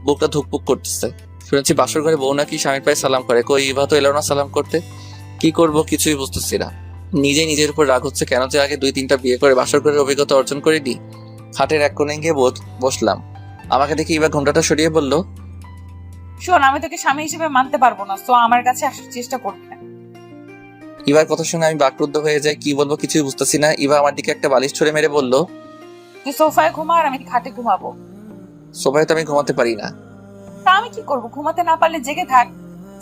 বুকটা ধুকপুক করতেছে। শুনেছি বাসর ঘরে বউ নাকি স্বামীর পায়ে সালাম করে। কই ইভা তো এলো না সালাম করতে। কি করব কিছুই বুঝতেছি না। নিজেই নিজের উপর রাগ হচ্ছে, কেন যে আগে 2-3টা বিয়ে করে বাসর ঘরের অভিজ্ঞতা অর্জন করিনি। খাটের এক কোণে গিয়ে বসলাম। আমাকে দেখে ইভা ঘোমটাটা সরিয়ে বলল, শোন, আমি তোকে স্বামী হিসেবে মানতে পারবো না, তো আমার কাছে আসার চেষ্টা করবি না। ইভার কথা শুনে আমি বাকরুদ্ধ হয়ে যাই। কি বলবো কিছুই বুঝতেছি না। ইভা আমার দিকে একটা বালিশ ছুঁড়ে মেরে বলল, তুই সোফায় ঘুমা আর আমি খাটে ঘুমাবো। সোফায় তো আমি ঘুমাতে পারি না। তা আমি কি করবো? ঘুমাতে না পারলে জেগে থাক,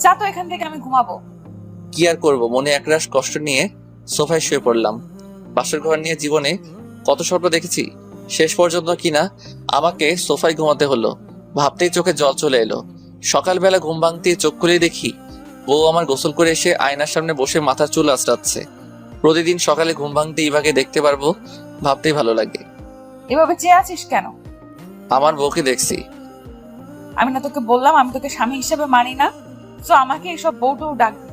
যা তো এখান থেকে, আমি ঘুমাবো। কি আর করব, মনে একরাশ কষ্ট নিয়ে সোফায় শুয়ে পড়লাম। বাসর ঘর নিয়ে জীবনে কত স্বপ্ন দেখেছি, শেষ পর্যন্ত কিনা আমাকে সোফায় ঘুমাতে হলো। ভাবতেই চোখে জল চলে এলো। সকালবেলা ঘুম ভাঙতে চোখ খুলে দেখি বউ আমার গোসল করে এসে আয়নার সামনে বসে মাথার চুল আঁচড়াচ্ছে। প্রতিদিন সকালে ঘুম ভাঙতে ইভাকে দেখতে পারবো, ভাবতেই ভালো লাগে। এভাবে চেয়ে আছিস কেন? আমার বউকে দেখছি। আমি না তোকে বললাম আমি তোকে স্বামী হিসেবে মানি না? তো আমাকে এসব বউটও ডাকবি?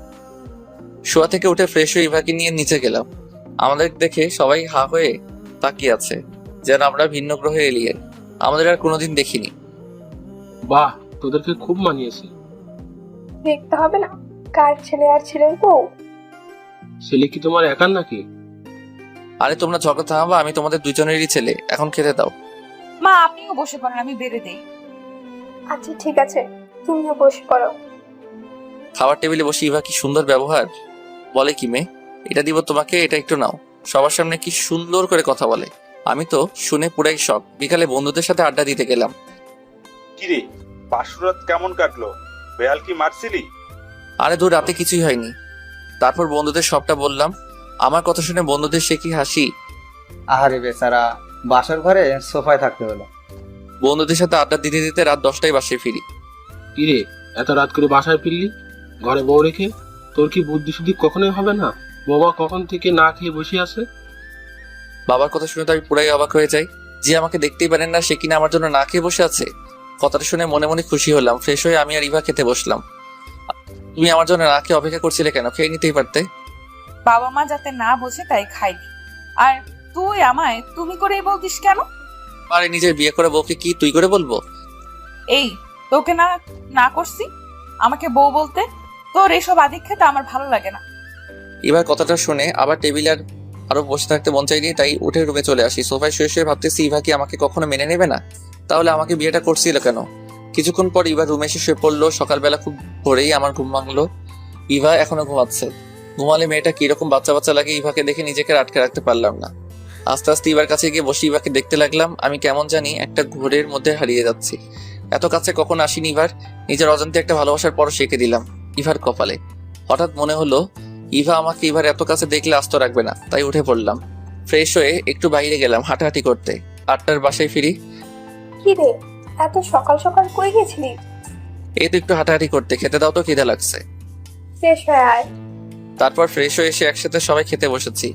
শোয়া থেকে উঠে ফ্রেশ হয়ে ইভাকে নিয়ে নিচে গেলাম। আমাদের দেখে সবাই হা হয়ে তাকিয়ে আছে, যেন আমরা ভিন্ন গ্রহে এলিয়েন। আমাদের আর কোনোদিন দেখিনি। বাহ, তোদেরকে খুব মানিয়েছে। দেখতে হবে না কার ছেলে আর ছেলের বউ? ছেলে কি তোমার একার নাকি? আরে তোমরা ঝগড়া থামাবা, আমি তোমাদের দুজনেরই ছেলে। এখন খেতে দাও। মা আপনিও বসে পড়েন, আমি বেড়ে দেই। আচ্ছা ঠিক আছে, তুমিও বসে পড়ো। খাবার টেবিলে বসে ইভা কি সুন্দর ব্যবহার। বলে কি মেয়ে, এটা দিব তোমাকে, এটা একটু নাও। সবার সামনে কি সুন্দর করে কথা বলে। আমি তো শুনে পুরাই শখ। বিকালে বন্ধুদের সাথে আড্ডা দিতে গেলাম। কিরে, বাসরাত কেমন কাটলো? বেয়াল কি মারছিলি? আরে দূর, রাতে কিছুই হয়নি। তারপর বন্ধুদের সবটা বললাম। আমার কথা শুনে বন্ধুদের সে কি হাসি। আহারে বেচারা, বাসর ঘরে সোফায় থাকতে হলো। বন্ধুদের সাথে আড্ডা দিতে দিতে রাত 10টায় বাসায় ফিরি। কিরে, এত রাত করে বাসায় ফিরলি? ঘরে বউ রেখে? তোর কি বুদ্ধি শুদ্ধি কখনোই হবে না? বাবা কখন থেকে না খেয়ে বসে আছে। বাবার কথা শুনে তো আমি পুরাই অবাক হয়ে যাই। যে আমাকে দেখতেই পারেন না সে কিনা আমার জন্য না খেয়ে বসে আছে। কথাটা শুনে মনে মনে খুশি হলাম। ফ্রেশ হয়ে আমি আর ইভা খেতে বসলাম। তুমি আমার জন্য না খেয়ে অপেক্ষা করছিলে কেন? খেয়ে নিতেই পারতে। বাবা মা যাতে না বোঝে তাই খাইনি। আর তুই আমায় তুমি করেই বলতিস কেন? আরে নিজের বিয়ে করে বউকে কি তুই করে বলবো? এই তোকে না না করছি আমাকে বউ বলতে? তোর এসব আদিক্ষেতা আমার ভালো লাগে না। এবার কথাটা শুনে আবার টেবিল আর আরো বসে থাকতে মন চাইনি, তাই উঠে রুমে চলে আসি। সোফায় শুয়ে শুয়ে ভাবতেছি ইভা কি আমাকে কখনো মেনে নেবে না? তাহলে আমাকে বিয়েটা করছিল কেন? কিছুক্ষণ পর ইভা রুমে এসে শুয়ে পড়লো। সকালবেলা খুব ভোরেই আমার ঘুম ভাঙলো। ইভা এখনো ঘুমাচ্ছে। ঘুমালে মেয়েটা কিরকম বাচ্চা বাচ্চা লাগে। ইভাকে দেখে নিজেকে আটকে রাখতে পারলাম না। আস্তে আস্তে ইভার কাছে গিয়ে বসে ইভাকে দেখতে লাগলাম। আমি কেমন জানি একটা ঘোরের মধ্যে হারিয়ে যাচ্ছি। এত কাছে কখন আসিনি ইভার। নিজের অজান্তে একটা ভালোবাসার পর শেখে দিলাম ইভার কপালে। হঠাৎ মনে হলো ইভা আমাকে ইভার এত কাছে দেখলে আস্ত রাখবে না, তাই উঠে পড়লাম। ফ্রেশ হয়ে একটু বাইরে গেলাম হাঁটাহাঁটি করতে। 8টার বাসায় ফিরি। কি রে, এত সকাল সকাল কই গেছিলি? এই তো একটু হাঁটাহাঁটি করতে। খেতে দাও তো, খিদে লাগছে। ফ্রেশ হয়ে আয়। তারপর ফ্রেশ হয়ে এসে একসাথে সবাই খেতে বসেছি।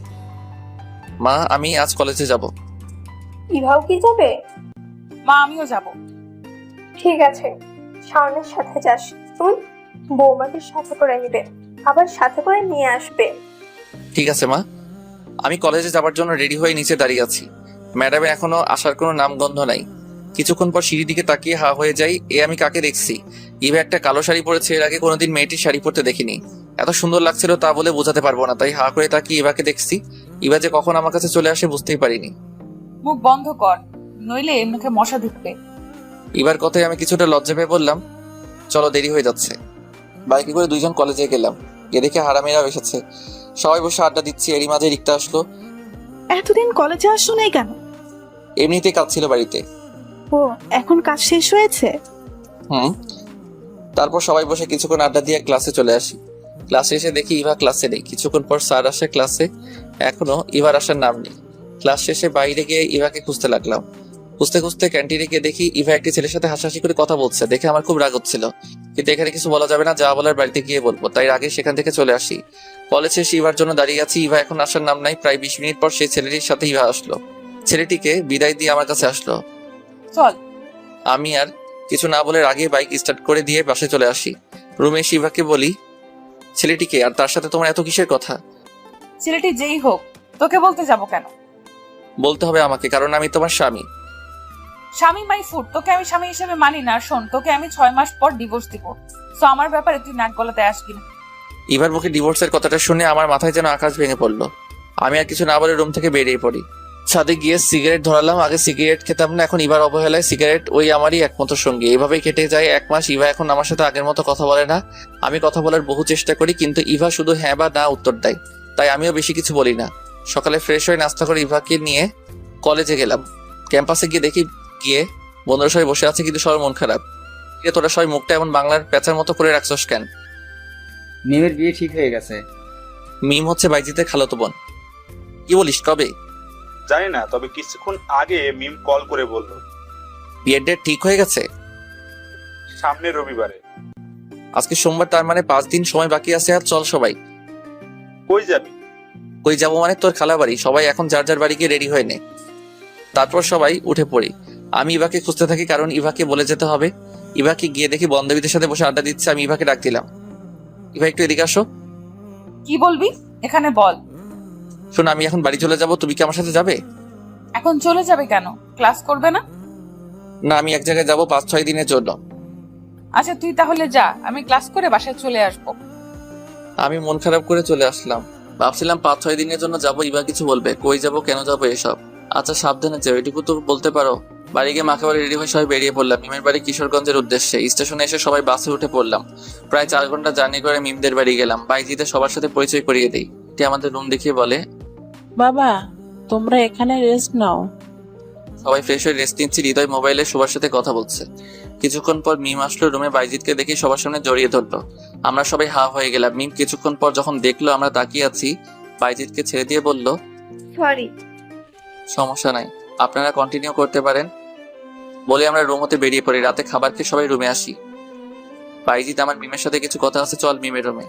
মা, আমি আজ কলেজে যাব। ইভাও কি যাবে? মা আমিও যাব। ঠিক আছে, শাওনের সাথে যাস। শুন, বৌমাকে সাথে করে নিবে, আবার সাথে করে নিয়ে আসবে। ঠিক আছে মা। আমি কলেজে যাবার জন্য রেডি হয়ে নিচে দাঁড়িয়ে আছি। ম্যাডামের এখনো আসার কোনো নামগন্ধ নাই। কিছুক্ষণ পর সিঁড়ির দিকে তাকিয়ে হা হয়ে যাই। আমি কাকে দেখছি? ইভা একটা কালো শাড়ি পরেছে। এর আগে কোনোদিন মেয়েটির শাড়ি পরতে দেখিনি। এত সুন্দর লাগছিল তা বলে বোঝাতে পারবো না, তাই হা করে তাকিয়ে ইভাকে দেখছি। ইভা যে কখন আমার কাছে চলে আসে বুঝতেই পারিনি। মুখ বন্ধ কর, নইলে মুখে মশা ঢুকবে। ইভার কথায় আমি কিছুটা লজ্জা পেয়ে বললাম, চলো, দেরি হয়ে যাচ্ছে। বাইকে করে দুইজন কলেজে গেলাম। গিয়ে দেখে হারামিরাও এসেছে। সবাই বসে আড্ডা দিচ্ছি। এরই মাঝে রিক্তা আসলো। এতদিন কলেজে আসো নাই কেন? এমনিতেই কাজ ছিল বাড়িতে। ও, এখন কাজ শেষ হয়েছে? তারপর সবাই বসে কিছুক্ষণ আড্ডা দিয়ে ক্লাসে চলে আসি। ক্লাসে এসে দেখি ইভা ক্লাসে নেই। কিছুক্ষণ পর স্যার আসে ক্লাসে। এখনো ইভার আসার নাম নেই। ক্লাস শেষে বাইরে গিয়ে ইভাকে খুঁজতে লাগলাম। খুঁজতে খুঁজতে ক্যান্টিনে গিয়ে দেখি ইভা একটি ছেলের সাথে হাসাহাসি করে কথা বলছে। দেখে আমার খুব রাগ হচ্ছিল, কিন্তু এখানে কিছু বলা যাবে না। যা বলার বাড়িতে গিয়ে বলবো, তাই আগে সেখান থেকে চলে আসি। কলেজ শেষে ইভার জন্য দাঁড়িয়ে আছি। ইভা এখন আসার নাম নাই। প্রায় 20 মিনিট পর সেই ছেলেটির সাথে ইভা আসলো। ছেলেটিকে বিদায় দিয়ে আমার কাছে আসলো। চল। আমি আর কিছু না বলে আগে বাইক স্টার্ট করে দিয়ে বাসে চলে আসি। রুমে এসে ইভাকে বলি, ছেলেটিকে আর তার সাথে তোমার এত কিসের কথা? ছেলেটি যেই হোক, তোকে বলতে যাব কেন? বলতে হবে আমাকে, কারণ আমি তোমার স্বামী। স্বামী মাই ফুড, তোকে আমি স্বামী হিসেবে মানি না। শোন, তোকে আমি 6 মাস পর ডিভোর্স দিব। তো আমার ব্যাপারে তুই নাক গলাতে আসবি না। ইভার মুখে ডিভোর্সের কথাটা শুনে আমার মাথায় যেন আকাশ ভেঙে পড়লো। আমি আর কিছু না বলে রুম থেকে বেরিয়ে পড়ি। ছাদে গিয়ে সিগারেট ধরালাম। আগে সিগারেট খেতাম না, এখন ইভার অবহেলায় সিগারেট ওই আমারই একমাত্র সঙ্গী। এভাবেই কেটে যায় 1 মাস। ইভা এখন আমার সাথে আগের মতো কথা বলে না। আমি কথা বলার বহু চেষ্টা করি, কিন্তু ইভা শুধু হ্যাঁ বা না উত্তর দেয়। তাই আমিও বেশি কিছু বলি না। সকালে ফ্রেশ হয়ে নাস্তা করে ইভাকে নিয়ে কলেজে গেলাম। ক্যাম্পাসে গিয়ে দেখি বন্ধুরা সবাই বসে আছে, কিন্তু সবার মন খারাপ। তোরা সবাই মুখটা এমন বাংলার পেঁচার মতো করে রাখছস কেন? মিমের বিয়ে ঠিক হয়ে গেছে। মিম হচ্ছে বাইজিতের খালাতো বোন। কি বলিস, কবে? জানি না, তবে কিছুক্ষণ আগে মিম কল করে বলল বিয়ের ডেট ঠিক হয়ে গেছে সামনের রবিবারে। আজকে সোমবার, তার মানে 5 দিন সময় বাকি আছে। আর চল সবাই। কই যাবি? কই যাবো মানে তোর খালা বাড়ি। সবাই এখন যার যার বাড়ি গিয়ে রেডি হয়ে নে। তারপর সবাই উঠে পড়ি। আমি ইভাকে খুঁজতে থাকি, কারণ ইভাকে বলে যেতে হবে। ইভাকে গিয়ে দেখি বান্ধবীদের সাথে বসে আড্ডা দিচ্ছে। আমি ইভাকে ডাক দিলাম, ইভা একটু এদিকে আসো। কি বলবি? এখানে বল। শোন, আমি এখন বাড়ি চলে যাব। তুমি কি আমার সাথে যাবে? এখন চলে যাবে কেন? ক্লাস করবে না? না, আমি এক জায়গায় যাবো 5-6 দিনের জন্য। আচ্ছা তুই তাহলে যা, আমি ক্লাস করে বাসায় চলে আসবো। আমি মন খারাপ করে চলে আসলাম। ভাবছিলাম 5-6 দিনের জন্য যাবো, ইভা কিছু বলবে, কই যাবো, কেন যাবো, এসব। আচ্ছা সাবধানে যাও, এটুকু তো বলতে পারো। বাড়ি গিয়ে মাকে বাড়ি রেডি হয়ে সবাই বেরিয়ে পড়লাম মিমের বাড়ি কিশোরগঞ্জের উদ্দেশ্যে। স্টেশনে এসে সবাই বাসে উঠে পড়লাম। প্রায় 4 ঘন্টা জার্নি করে মিমদের বাড়ি গেলাম। বাইজিতে সবার সাথে পরিচয় করিয়ে দিই। এটি আমাদের রুম দেখিয়ে বলে, বাবা তোমরা এখানে রেস্ট নাও। সবাই ফ্রেশ হয়ে রেস্ট নিচ্ছি। হৃদয় মোবাইলে সবার সাথে কথা বলছে। কিছুক্ষণ পর মিম আসলো রুমে, বাইজিৎকে দেখে সবার সামনে জড়িয়ে ধরলো। আমরা সবাই হা হয়ে গেলাম। মিম কিছুক্ষণ পর যখন দেখলো আমরা তাকিয়ে আছি, বাইজিৎকে ছেড়ে দিয়ে বলল, সরি। সমস্যা নাই, আপনারা কন্টিনিউ করতে পারেন। বলে আমরা রুম হতে বেরিয়ে পড়ি। রাতে খাবার খেয়ে সবাই রুমে আসি। বাইজিৎ, আমার মিমের সাথে কিছু কথা আছে, চল মিমের রুমে।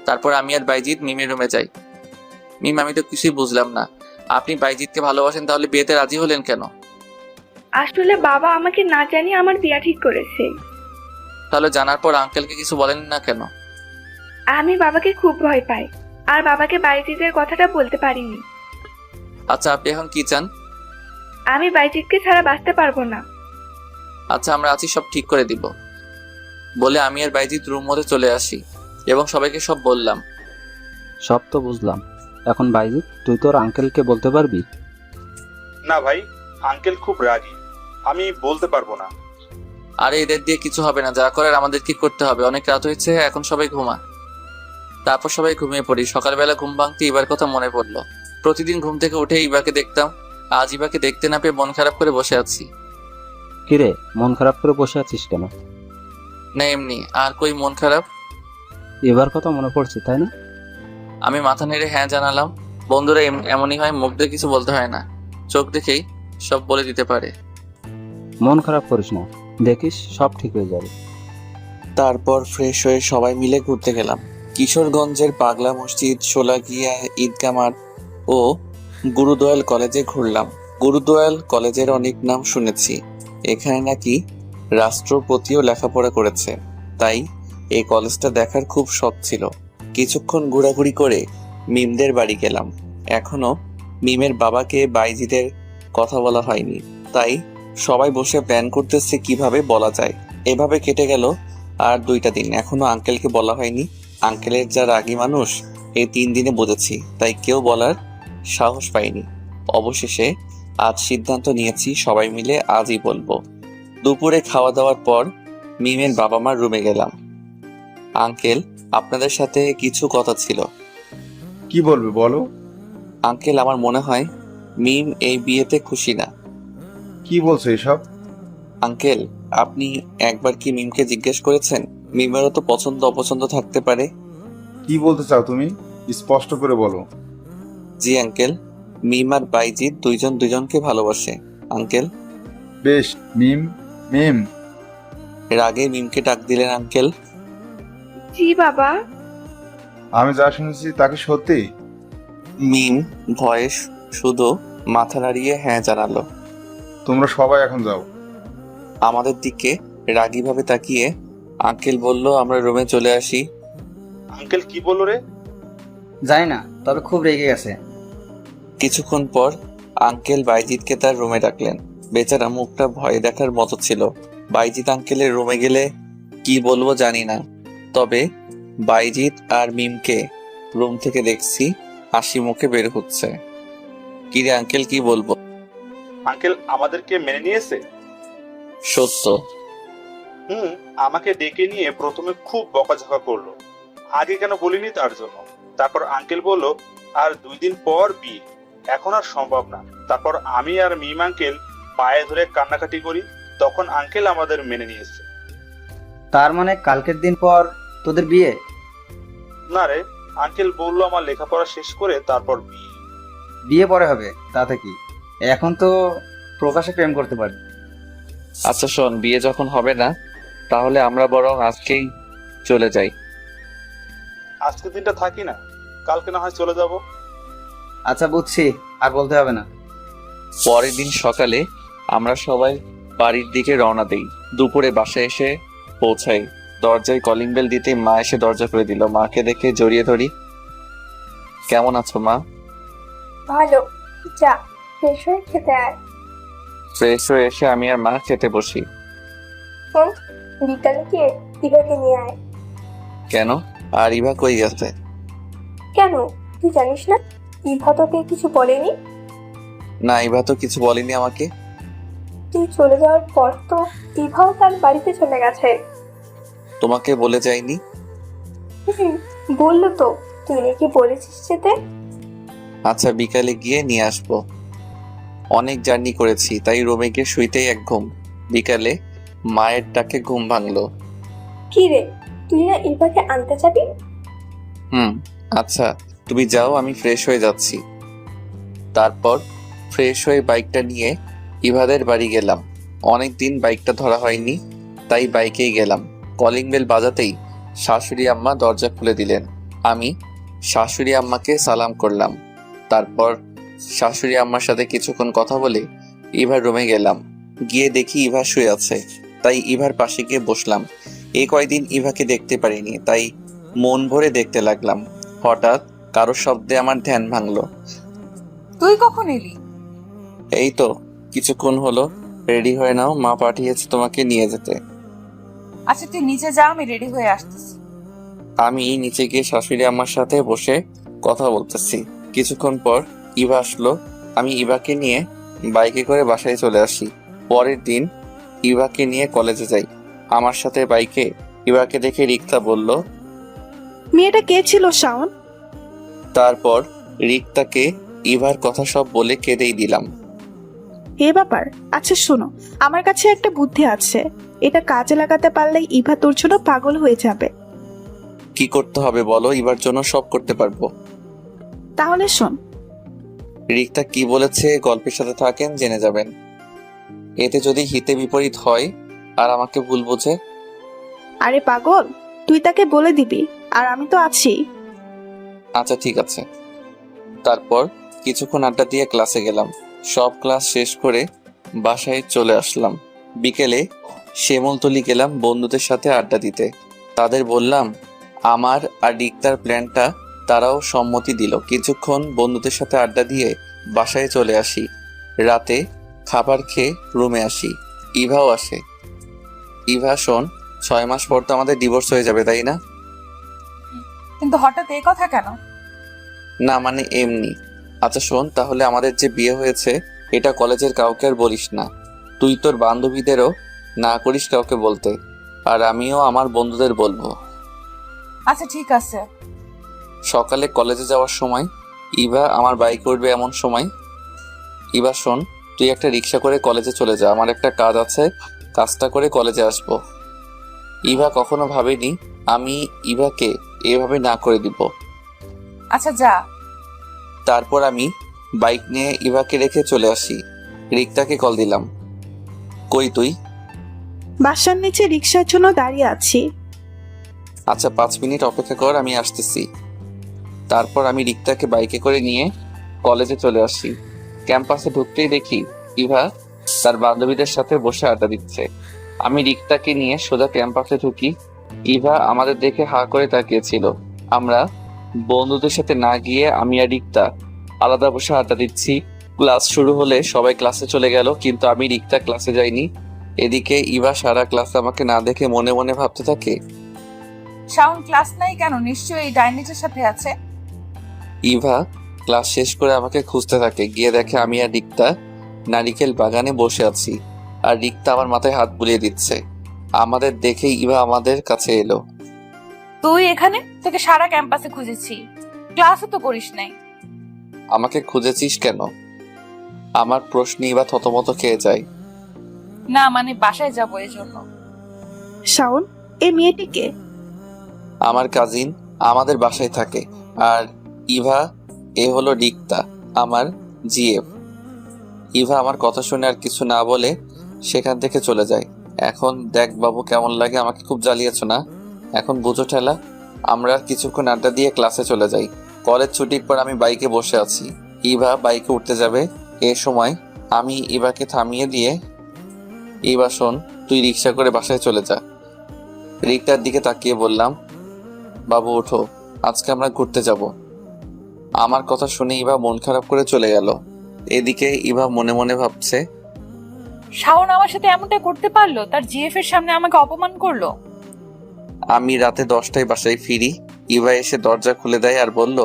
তারপর আমি আর বাইজিৎ মিমের রুমে যাই। মিম, আমি তো কিছুই বুঝলাম না, আপনি বাইজিৎকে ভালোবাসেন, তাহলে বিয়েতে রাজি হলেন কেন? আসলে বাবা আমাকে না জানিয়ে আমার বিয়া ঠিক করেছে। তাহলে জানার পর আঙ্কেলকে কিছু বলেন না কেন? আমি বাবাকে খুব ভয় পাই, আর বাবাকে বাইজিতের কথাটা বলতে পারিনি। আচ্ছা, আপনি এখন কি চান? আমি বাইজিতকে ছাড়া বাঁচতে পারবো না। আচ্ছা, আমরা আছি, সব ঠিক করে দিব। বলে আমি আর বাইজিৎ রুম মধ্যে চলে আসি এবং সবাইকে সব বললাম। সব তো বুঝলাম, এখন বাইজিৎ তুই তোর আঙ্কেলকে বলতে পারবি? না ভাই, আঙ্কেল খুব রাগী, আমি বলতে পারবো না। আরে এদের দিয়ে কিছু হবে না, যা করার আমাদেরকে করতে হবে। অনেক রাত হয়েছে, এখন সবাই ঘুমা। তারপর সবাই ঘুমিয়ে পড়ি। সকালবেলা ঘুম ভাঙতে ইবার কথা মনে পড়লো। প্রতিদিন ঘুম থেকে উঠে ইবাকে দেখতাম, আজ ইবাকে দেখতে না পেয়ে মন খারাপ করে বসে আছি। কিরে, মন খারাপ করে বসে আছিস কেন? না এমনি, আর কই মন খারাপ। এবার কথা মনে পড়ছে তাই না? আমি মাথা নেড়ে হ্যাঁ জানালাম। বন্ধুরা এমনই হয়, মুখ দিয়ে কিছু বলতে হয় না, চোখ দেখেই সব বলে দিতে পারে। মন খারাপ করিস না, দেখিস সব ঠিক হয়ে যাবে। তারপর ফ্রেশ হয়ে সবাই মিলে ঘুরতে গেলাম। কিশোরগঞ্জের পাগলা মসজিদ, সোলাগিয়া ঈদগাহ মাঠ ও গুরুদয়াল কলেজে ঘুরলাম। গুরুদয়াল কলেজের অনেক নাম শুনেছি, এখানে নাকি রাষ্ট্রপতিও লেখাপড়া করেছে, তাই এই কলেজটা দেখার খুব শখ ছিল। কিছুক্ষণ ঘোরাঘুরি করে মিমদের বাড়ি গেলাম। এখনো মিমের বাবাকে বাইজিদের কথা বলা হয়নি, তাই সবাই বসে প্ল্যান করতেছে কিভাবে বলা যায়। এভাবে কেটে গেল আর 2টা দিন, এখনো আঙ্কেলকে বলা হয়নি। আঙ্কেলের যা রাগী মানুষ, এই 3 দিনে বুঝেছি, তাই কেউ বলার সাহস পাইনি। অবশেষে আজ সিদ্ধান্ত নিয়েছি সবাই মিলে আজই বলবো। দুপুরে খাওয়া দাওয়ার পর মিমের বাবা মার রুমে গেলাম। আঙ্কেল, আপনাদের সাথে কিছু কথা ছিল। কি বলবে বলো। আঙ্কেল, আমার মনে হয় মিম এই বিয়েতে খুশি না। কি বলছো এসব? আঙ্কেল, আপনি একবার কি মিমকে জিজ্ঞেস করেছেন? মিমেরও তো পছন্দ অপছন্দ থাকতে পারে। কি বলতে চাও তুমি, স্পষ্ট করে বলো। জি আঙ্কেল, মিম আর বাইজিৎ দুইজন দুজনকে ভালোবাসে আঙ্কেল। বেশ, মিম মিম। এর আগে মিমকে ডাক দিলেন আঙ্কেল। জি বাবা। আমি যা শুনেছি তা কি সত্যি? মিম ভয়ে শুধু মাথা নাড়িয়ে হ্যাঁ জানালো। তোমরা সবাই এখন যাও। আমাদের দিকে রাগীভাবে তাকিয়ে আঙ্কেল বলল, আমরা রুমে চলে আসি। আঙ্কেল কি বললো রে? জানি না, তবে খুব রেগে গেছে। কিছুক্ষণ পর আঙ্কেল বাইজিৎকে তার রুমে ডাকলেন। বেচারা মুখটা ভয়ে দেখার মতো ছিল। বাইজিৎ আঙ্কেলের রুমে গেলে কি বলবো জানি না, তবে বাইজিৎ আর মিমকে রুম থেকে দেখছি হাসি মুখে বের হচ্ছে। কিরে আঙ্কেল, কি বলবো? আঙ্কেল আমাদেরকে মেনে নিয়েছে। সত্য। আমাকে ডেকে নিয়ে প্রথমে খুব বকাঝকা করলো, আগে কেন বলিনি তার জন্য। তারপর আঙ্কেল বলল আর 2 দিন পর বিয়ে, এখন আর সম্ভব না। তারপর আমি আর মিম আঙ্কেল পায়ে ধরে কান্নাকাটি করি, তখন আঙ্কেল আমাদের মেনে নিয়েছে। তার মানে কালকের দিন পর তোদের বিয়ে? না রে, আঙ্কেল বললো আমার লেখাপড়া শেষ করে তারপর বিয়ে। বিয়ে পরে হবে তাতে কি, এখন তো প্রকাশে প্রেম করতে পারি। আচ্ছা শোন, বিয়ে যখন হবে না তাহলে আমরা বরং আজকেই চলে যাই। আজকের দিনটা থাকি না, কালকে না হয় চলে যাব। আচ্ছা বুঝছি, আর বলতে হবে না। পরের দিন সকালে আমরা সবাই বাড়ির দিকে রওনা দেই। দুপুরে বাসায় এসে পৌঁছাই। দরজায় কলিং বেল দিতে মা এসে দরজা খুলে দিল। মাকে দেখে জড়িয়ে ধরি। কেমন আছো মা? ভালো। যা ফ্রেশ হয়ে খেতে আয়। ফ্রেশ হয়ে এসে আমি আর মা খেতে বসি। শোন, বিকালে গিয়ে ইভাকে নিয়ে আয়। কেন? আর ইভা কই গেছে? কেন, তুই জানিস না ইভা তোকে কিছু বলেনি? না, ইভা তো কিছু বলেনি আমাকে। তুই চলে যাওয়ার পর তো ইভাও তার বাড়িতে চলে গেছে। তোমাকে বলে যায়নি? বললো তো, তুই নাকি বলেছিস যেতে। আচ্ছা, বিকালে গিয়ে নিয়ে আসবো। অনেক জার্নি করেছি, তাই রুমে গিয়ে শুইতেই এক ঘুম। বিকালে মায়ের ডাকে ঘুম ভাঙলো। কি রে, তুই না ইভাকে আনতে যাবি? আচ্ছা তুমি যাও, আমি ফ্রেশ হয়ে যাচ্ছি। তারপর ফ্রেশ হয়ে বাইকটা নিয়ে ইভাদের বাড়ি গেলাম। অনেকদিন বাইকটা ধরা হয়নি, তাই বাইকেই গেলাম। কলিং বেল বাজাতেই শাশুড়ি আম্মা দরজা খুলে দিলেন। আমি শাশুড়ি আম্মাকে সালাম করলাম। তারপর শাশুড়ি আম্মার সাথে কিছুক্ষণ কথা বলে ইভার রুমে গেলাম। গিয়ে দেখি ইভা শুয়ে আছে, তাই ইভার পাশে গিয়ে বসলাম। এই কয়দিন ইভাকে দেখতে পারিনি, তাই মন ভরে দেখতে লাগলাম। হঠাৎ কারো শব্দে আমার ধ্যান ভাঙলো। তুই কখন এলি? এই তো কিছুক্ষণ হলো। রেডি হয়ে নাও, মা পাঠিয়েছে তোমাকে নিয়ে যেতে। আচ্ছা তুই নিচে যা, আমি রেডি হয়ে আসতেছি। আমি নিচে গিয়ে শাশুড়ি আম্মার সাথে বসে কথা বলতেছি। কিছুক্ষণ পর ইভা আসলো। আমি ইভাকে নিয়ে বাইকে করে বাসায় চলে আসি। পরের দিন ইভাকে নিয়ে কলেজে যাই। আমার সাথে বাইকে ইভাকে দেখে রিক্তা বলল। মেয়েটা কে ছিল শাওন? তারপর রিক্তাকে ইভার কথা সব বলে কেঁদেই দিলাম। এ ব্যাপার। আচ্ছা শোনো, আমার কাছে একটা বুদ্ধি আছে, এটা কাজে লাগাতে পারলেই ইভা তোর জন্য পাগল হয়ে যাবে। কি করতে হবে বলো, ইভার জন্য সব করতে পারবো। তাহলে শোন। রিক্তা কি বলেছে গল্পের সাথে থাকেন, জেনে যাবেন। এতে যদি হিতে বিপরীত হয় আর আমাকে ভুল বোঝে? আরে পাগল, তুই তাকে বলে দিবি, আর আমি তো আছি। আচ্ছা ঠিক আছে। তারপর কিছুক্ষণ আড্ডা দিয়ে ক্লাসে গেলাম। সব ক্লাস শেষ করে বাসায় চলে আসলাম। বিকেলে শ্যামলতলি গেলাম বন্ধুদের সাথে আড্ডা দিতে। তাদের বললাম আমার আর রিক্তার প্ল্যানটা, তারাও সম্মতি দিল। কিছুক্ষণ বন্ধুদের সাথে আড্ডা দিয়ে বাসায় চলে আসি। রাতে খাবার খেয়ে রুমে আসি। ইভাও আসে। ইভা শোন, 6 মাস পর তো আমাদের ডিভোর্স হয়ে যাবে, তাই না? কিন্তু হঠাৎ এই কথা কেন? না মানে এমনি। আচ্ছা শোন, তাহলে আমাদের যে বিয়ে হয়েছে এটা কলেজের কাউকে আর বলিস না। তুই তোর বান্ধবীদেরও না করিস কাউকে বলতে, আর আমিও আমার বন্ধুদের বলবো। আচ্ছা ঠিক আছে। সকালে কলেজে যাওয়ার সময় ইভা আমার বাইক উঠবে এমন সময়। ইভা শোন, তুই একটা রিক্সা করে কলেজে চলে যা, আমার একটা কাজ আছে, কাজটা করে কলেজে আসবো। ইভা কখনো ভাবেনি আমি ইভাকে এভাবে না করে দিব। আচ্ছা যা। তারপর আমি বাইক নিয়ে ইভাকে রেখে চলে আসি। রিক্তাকে কল দিলাম। কই তুই? বাসার নিচে রিক্সার জন্য দাঁড়িয়ে আছি। আচ্ছা 5 মিনিট অপেক্ষা কর, আমি আসতেছি। তারপর আমি রিক্তাকে বাইকে করে নিয়ে কলেজে চলে আসি। ক্যাম্পাসে ঢুকতেই দেখি ইভা তার বান্ধবীদের সাথে বসে আড্ডা দিচ্ছে। আমি রিক্তাকে নিয়ে সোজা ক্যাম্পাসে ঢুকি। ইভা আমাদের দেখে হা করে তাকিয়েছিল। আমরা বন্ধুদের সাথে না গিয়ে আমি আর রিক্তা আলাদা বসে আড্ডা দিচ্ছি। ক্লাস শুরু হলে সবাই ক্লাসে চলে গেল, কিন্তু আমি রিক্তা ক্লাসে যাইনি। এদিকে ইভা সারা ক্লাস আমাকে না দেখে মনে মনে ভাবতে থাকে, শাওন ক্লাস নাই কেন? নিশ্চয়ই এই ডাইনিটার সাথে আছে। ইভা ক্লাস শেষ করে আমাকে খুঁজতে থাকে। গিয়ে দেখে আমি আর রিক্তা নারিকেল বাগানে বসে আছি, আর রিক্তা আমার মাথায় হাত বুলিয়ে দিচ্ছে। আমাদের দেখেই ইভা আমাদের কাছে এলো। তুই এখানে? তোকে সারা ক্যাম্পাসে খুঁজেছি, ক্লাসও তো করিস নাই। আমাকে খুঁজেছিস কেন? আমার প্রশ্নে ইভা থতমত খেয়ে যায়। না মানে বাসায় যাবো এই জন্য। শাওন, এই মেয়েটিকে? আমার কাজিন, আমাদের বাসায় থাকে। আর ইভা, এ হলো রিক্তা, আমার জিএফ। ইভা আমার কথা শুনে আর কিছু না বলে সেখান থেকে চলে যায়। এখন দেখ বাবু কেমন লাগে, আমাকে খুব জ্বালিয়েছ না? এখন বুঝো ঠেলা। আমরা কিছুক্ষণ আড্ডা দিয়ে ক্লাসে চলে যাই। কলেজ ছুটির পর আমি বাইকে বসে আছি। ইভা বাইকে উঠতে যাবে, এ সময় আমি ইভাকে থামিয়ে দিয়ে, ইভা শোন, তুই রিক্সা করে বাসায় চলে যা। রিক্তার দিকে তাকিয়ে বললাম, বাবু ওঠো, আজকে আমরা ঘুরতে যাব। আমার কথা শুনে ইভা মন খারাপ করে চলে গেল। এদিকে ইভা মনে মনে ভাবছে, শাওন আমার সাথে এমনটা করতে পারলো? তার জিএফ এর সামনে আমাকে অপমান করলো। আমি রাতে 10টায় বাসায় ফিরি। ইভা এসে দরজা খুলে দেয় আর বলল,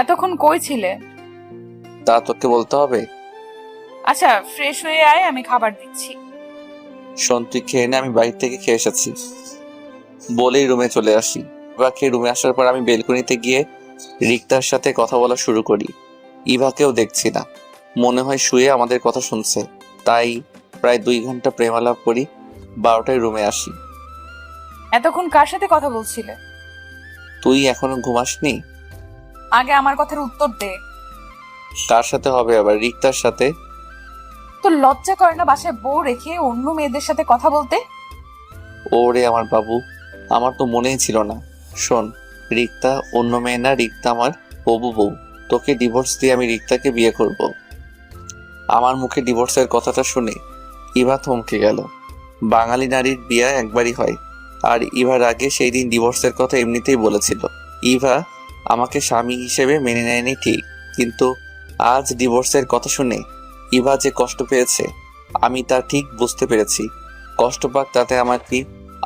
এতক্ষণ কই ছিলে? তা তোকে বলতে হবে? আচ্ছা ফ্রেশ হয়ে আয়, আমি খাবার দিচ্ছি। শোন, তুই খেয়ে নে, আমি বাইরে থেকে খেয়ে এসেছি। বলেই রুমে চলে আসি। ইভাকে রুমে আসার পর আমি বেলকনিতে গিয়ে রিক্তার সাথে কথা বলা শুরু করি। ইভাকেও দেখছি না, মনে হয় শুয়ে আমাদের কথা শুনছে। তাই প্রায় 2 ঘন্টা প্রেমালাপ করি। 12টায় রুমে আসি। এতক্ষণ কার সাথে কথা বলছিলে? তুই এখনো ঘুমাসনি? আগে আমার কথার উত্তর দে। কার সাথে হবে আবার? রিক্তার সাথে। তোর লজ্জা করে না বাসায় বউ রেখে অন্য মেয়েদের সাথে কথা বলতে? ওরে আমার বাবু, আমার তো মনেই ছিল না। শোন, রিক্তা অন্য মেয়ে না, রিক্তা আমার হবু বউ। তোকে ডিভোর্স দিয়ে আমি রিক্তাকে বিয়ে করব। আমার মুখে ডিভোর্সের কথাটা শুনে ইভা থমকে গেল। বাঙালি নারীর বিয়ে একবারই হয়, আর ইভার আগে সেই দিন ডিভোর্সের কথা এমনিতেই বলেছিল। ইভা আমাকে স্বামী হিসেবে মেনে নেয়নি ঠিক, কিন্তু আজ ডিভোর্সের কথা শুনে ইভা যে কষ্ট পেয়েছে আমি তা ঠিক বুঝতে পেরেছি। কষ্ট পাক তাতে আমার কি,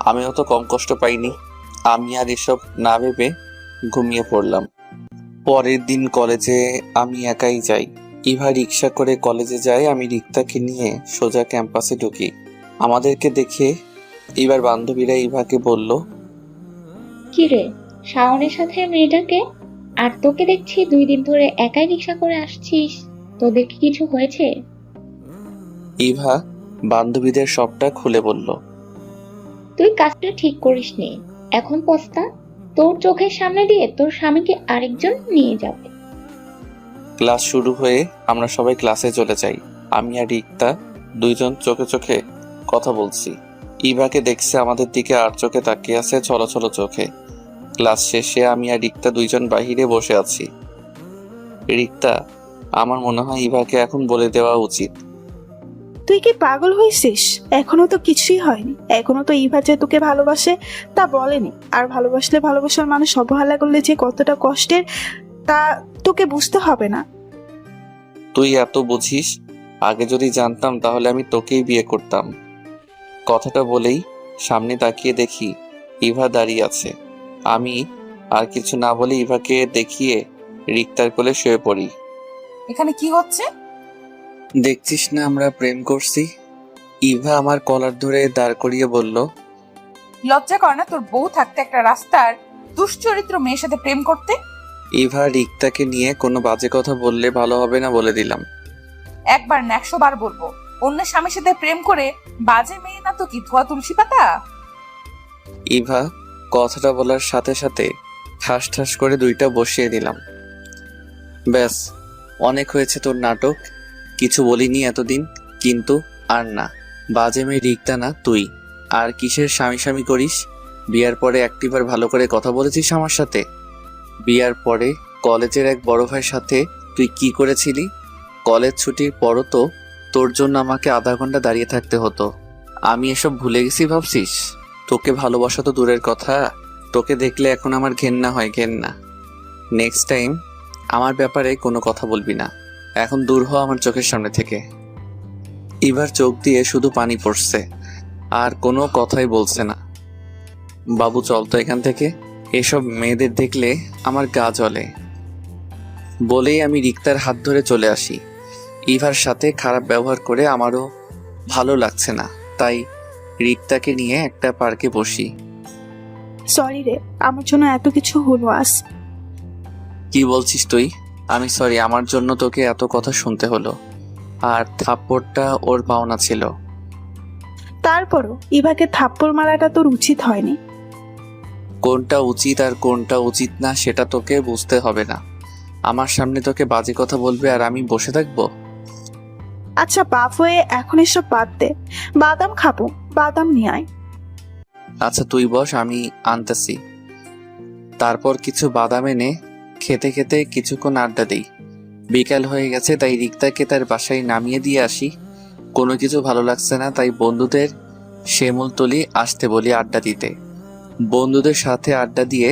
আমিও তো কম কষ্ট পাইনি। আমি আর এসব না ভেবে ঘুমিয়ে পড়লাম। পরের দিন কলেজে আমি একাই যাই। ইভা রিক্সা করে কলেজে যায়, আমি রিক্তাকে নিয়ে সোজা ক্যাম্পাসে ঢুকি। আমাদেরকে দেখে এবার বান্ধবীরা ইভাকে বলল, কি রে, শাওনের সাথে মেয়েটাকে? আর তোকে দেখছি 2 দিন ধরে একাই রিক্সা করে আসছিস, তোদের কি কিছু হয়েছে? ইভা বান্ধবীদের সবটা খুলে বলল। তুই কাজটা ঠিক করিসনি, এখন পস্তা। তোর চোখের সামনে দিয়ে তোর স্বামীকে আরেকজন নিয়ে যাবে। ক্লাস শুরু হয়ে আমরা সবাই ক্লাসে চলে যাই। আমি আর রিক্তা দুইজন চোখে চোখে কথা বলছি। ইভাকে দেখছে আমাদের দিকে আর চোখে তাকিয়ে আছে ছলো ছলো চোখে। ক্লাস শেষে আমি আর রিক্তা দুইজন বাহিরে বসে আছি। রিক্তা, আমার মনে হয় ইভাকে এখন বলে দেওয়া উচিত। তুই কি পাগল হয়েছিস? এখনো তো কিছুই হয়নি। এখনো তো ইভা যে তোকে ভালোবাসে তা বলেনি। আর ভালোবাসলে ভালোবাসার মানুষ অবহেলা করলে যে কতটা কষ্টের তা তোকে বুঝতে হবে না। তুই এত বুঝিস? আগে যদি জানতাম তাহলে আমি তোকেই বিয়ে করতাম। কথাটা বলেই সামনে তাকিয়ে দেখি ইভা দাঁড়িয়ে আছে। আমি আর কিছু না বলে ইভাকে দেখিয়ে রিক্তার কোলে শুয়ে পড়ি। এখানে কি হচ্ছে? দেখছিস না আমরা প্রেম করছি? ইভা আমার কলার ধরে দাঁড় করিয়ে বলল। লজ্জা করে না তোর বউ থাকতে একটা রাস্তার দুশ্চরিত্র মেয়ের সাথে প্রেম করতে? ইভা, রিক্তাকে নিয়ে কোনো বাজে কথা বললে ভালো হবে না বলে দিলাম। একবার না 100 বার বলবো, অন্য স্বামীর সাথে প্রেম করে বাজে মেয়ে না তো কি ধোয়া তুলসী পাতা? ইভা কথাটা বলার সাথে সাথে ঠাস ঠাস করে 2টা বসিয়ে দিলাম। ব্যাস, অনেক হয়েছে তোর নাটক। কিছু বলিনি এতদিন, কিন্তু আর না। বাজে মেয়ে রিক্তা না তুই। আর কিসের স্বামী স্বামী করিস? বিয়ার পরে একটিবার ভালো করে কথা বলেছিস আমার সাথে? বিয়ার পরে কলেজের এক বড় ভাইয়ের সাথে তুই কি করেছিলি? কলেজ ছুটির পরও তো তোর জন্য আমাকে আধা ঘন্টা দাঁড়িয়ে থাকতে হতো। আমি এসব ভুলে গেছি ভাবছিস? তোকে ভালোবাসা তো দূরের কথা, তোকে দেখলে এখন আমার ঘেন্না হয়, ঘেন্না। নেক্সট টাইম আমার ব্যাপারে কোনো কথা বলবি না। এখন দূর হ আমার চোখের সামনে থেকে। এবার চোখ দিয়ে শুধু পানি পড়ছে, আর কোনো কথাই বলছে না। বাবু চল তো এখান থেকে, এসব মেয়েদের দেখলে আমার গা জ্বলে। বলেই আমি রিক্তার হাত ধরে চলে আসি। ইভার সাথে খারাপ ব্যবহার করে আমারও ভালো লাগছে না, তাই রিক্তাকে নিয়ে একটা পার্কে বসি। সরি রে, আমার জন্য এত কিছু হলো আজ। কি বলছিস তুই? আমি সরি, আমার জন্য তোকে এত কথা শুনতে হলো। আর থাপ্পড়টা ওর পাওনা ছিল। তারপরও ইভাকে থাপ্পড় মারাটা তোর উচিত হয়নি। কোনটা উচিত আর কোনটা উচিত না সেটা তোকে বুঝতে হবে না। আমার সামনে তোকে বাজে কথা বলবে আর আমি বসে থাকবো? আচ্ছা বাপ হয়ে এখন এসব বাদ দে। বাদাম খাবো, বাদাম নিয়ে আয়। আচ্ছা তুই বস, আমি আনতেছি। তারপর কিছু বাদাম এনে খেতে খেতে কিছুক্ষণ আড্ডা দিই। বিকাল হয়ে গেছে, তাই রিক্তাকে তার বাসায় নামিয়ে দিয়ে আসি। কোনো কিছু ভালো লাগছে না, তাই বন্ধুদের শিমুলতলি আসতে বলি আড্ডা দিতে। বন্ধুদের সাথে আড্ডা দিয়ে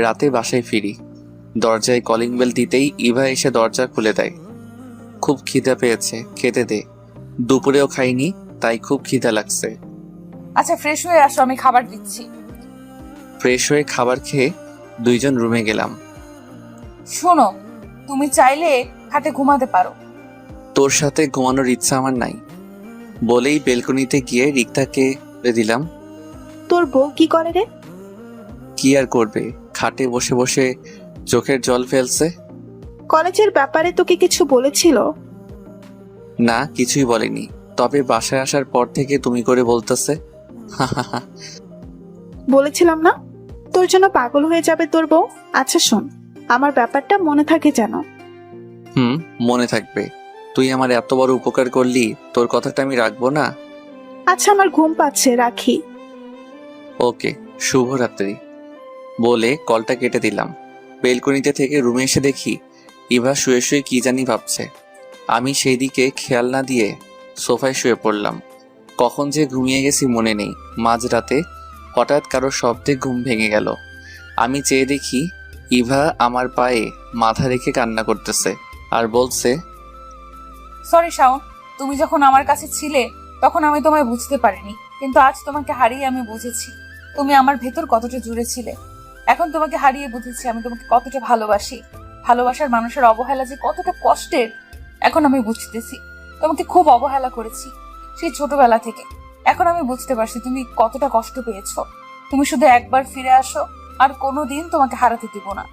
রাতে বাসায় ফিরি। দরজায় কলিং বেল দিতেই ইভা এসে দরজা খুলে দেয়। খুব খিদা পেয়েছে, খেতে দে। দুপুরেও খাইনি, তাই খুব খিদা লাগছে। আচ্ছা ফ্রেশ হয়ে আসো, আমি খাবার দিচ্ছি। ফ্রেশ হয়ে খাবার খেয়ে দুইজন রুমে গেলাম। শোনো, তুমি চাইলে খাটে ঘুমাতে পারো। তোর সাথে ঘুমানোর ইচ্ছা আমার নাই। বলেই বেলকনিতে গিয়ে রিক্তাকে বলে দিলাম। তোর বউ কি করে রে? কি আর করবে, খাটে বসে বসে চোখের জল ফেলছে। কলেজের ব্যাপারে তোকে কিছু বলেছিল? না, কিছুই বলেনি, তবে বাসায় আসার পর থেকে তুমি করে বলতেছে। বলেছিলাম না তোর জন্য পাগল হয়ে যাবে তোর বউ। আচ্ছা শোন, আমার ব্যাপারটা মনে থাকে যেন। মনে থাকবে। তুই আমার এত বড় উপকার করলি, তোর কথাটা আমি রাখবো না? আচ্ছা আমার ঘুম পাচ্ছে, রাখি। ওকে, শুভরাত্রি বলে কলটা কেটে দিলাম। বেলকনিতে থেকে রুমে এসে দেখি ইভা শুয়ে শুয়ে কি জানি ভাবছে। আমি সেই দিকে খেয়াল না দিয়ে সোফায় শুয়ে পড়লাম। কখন যে ঘুমিয়ে গেছি মনে নেই। মাঝরাতে হঠাৎ কারো শব্দে ঘুম ভেঙে গেল। আমি চেয়ে দেখি ইভা আমার পায়ে মাথা রেখে কান্না করতেছে আর বলছে, সরি শাওন, তুমি যখন আমার কাছে ছিলে তখন আমি তোমায় বুঝতে পারিনি, কিন্তু আজ তোমাকে হারিয়ে আমি বুঝেছি তুমি আমার ভেতর কতটা জুড়ে ছিলে। এখন তোমাকে হারিয়ে বুঝেছি আমি তোমাকে কতটা ভালোবাসি। ভালোবাসার মানুষের অবহেলা যে কতটা কষ্টের এখন আমি বুঝতেছি। তোমাকে খুব অবহেলা করেছি সেই ছোটবেলা থেকে। এখন আমি বুঝতে পারছি তুমি কতটা কষ্ট পেয়েছো। তুমি শুধু একবার ফিরে আসো, আর কোনোদিন তোমাকে হারাতে দিব না।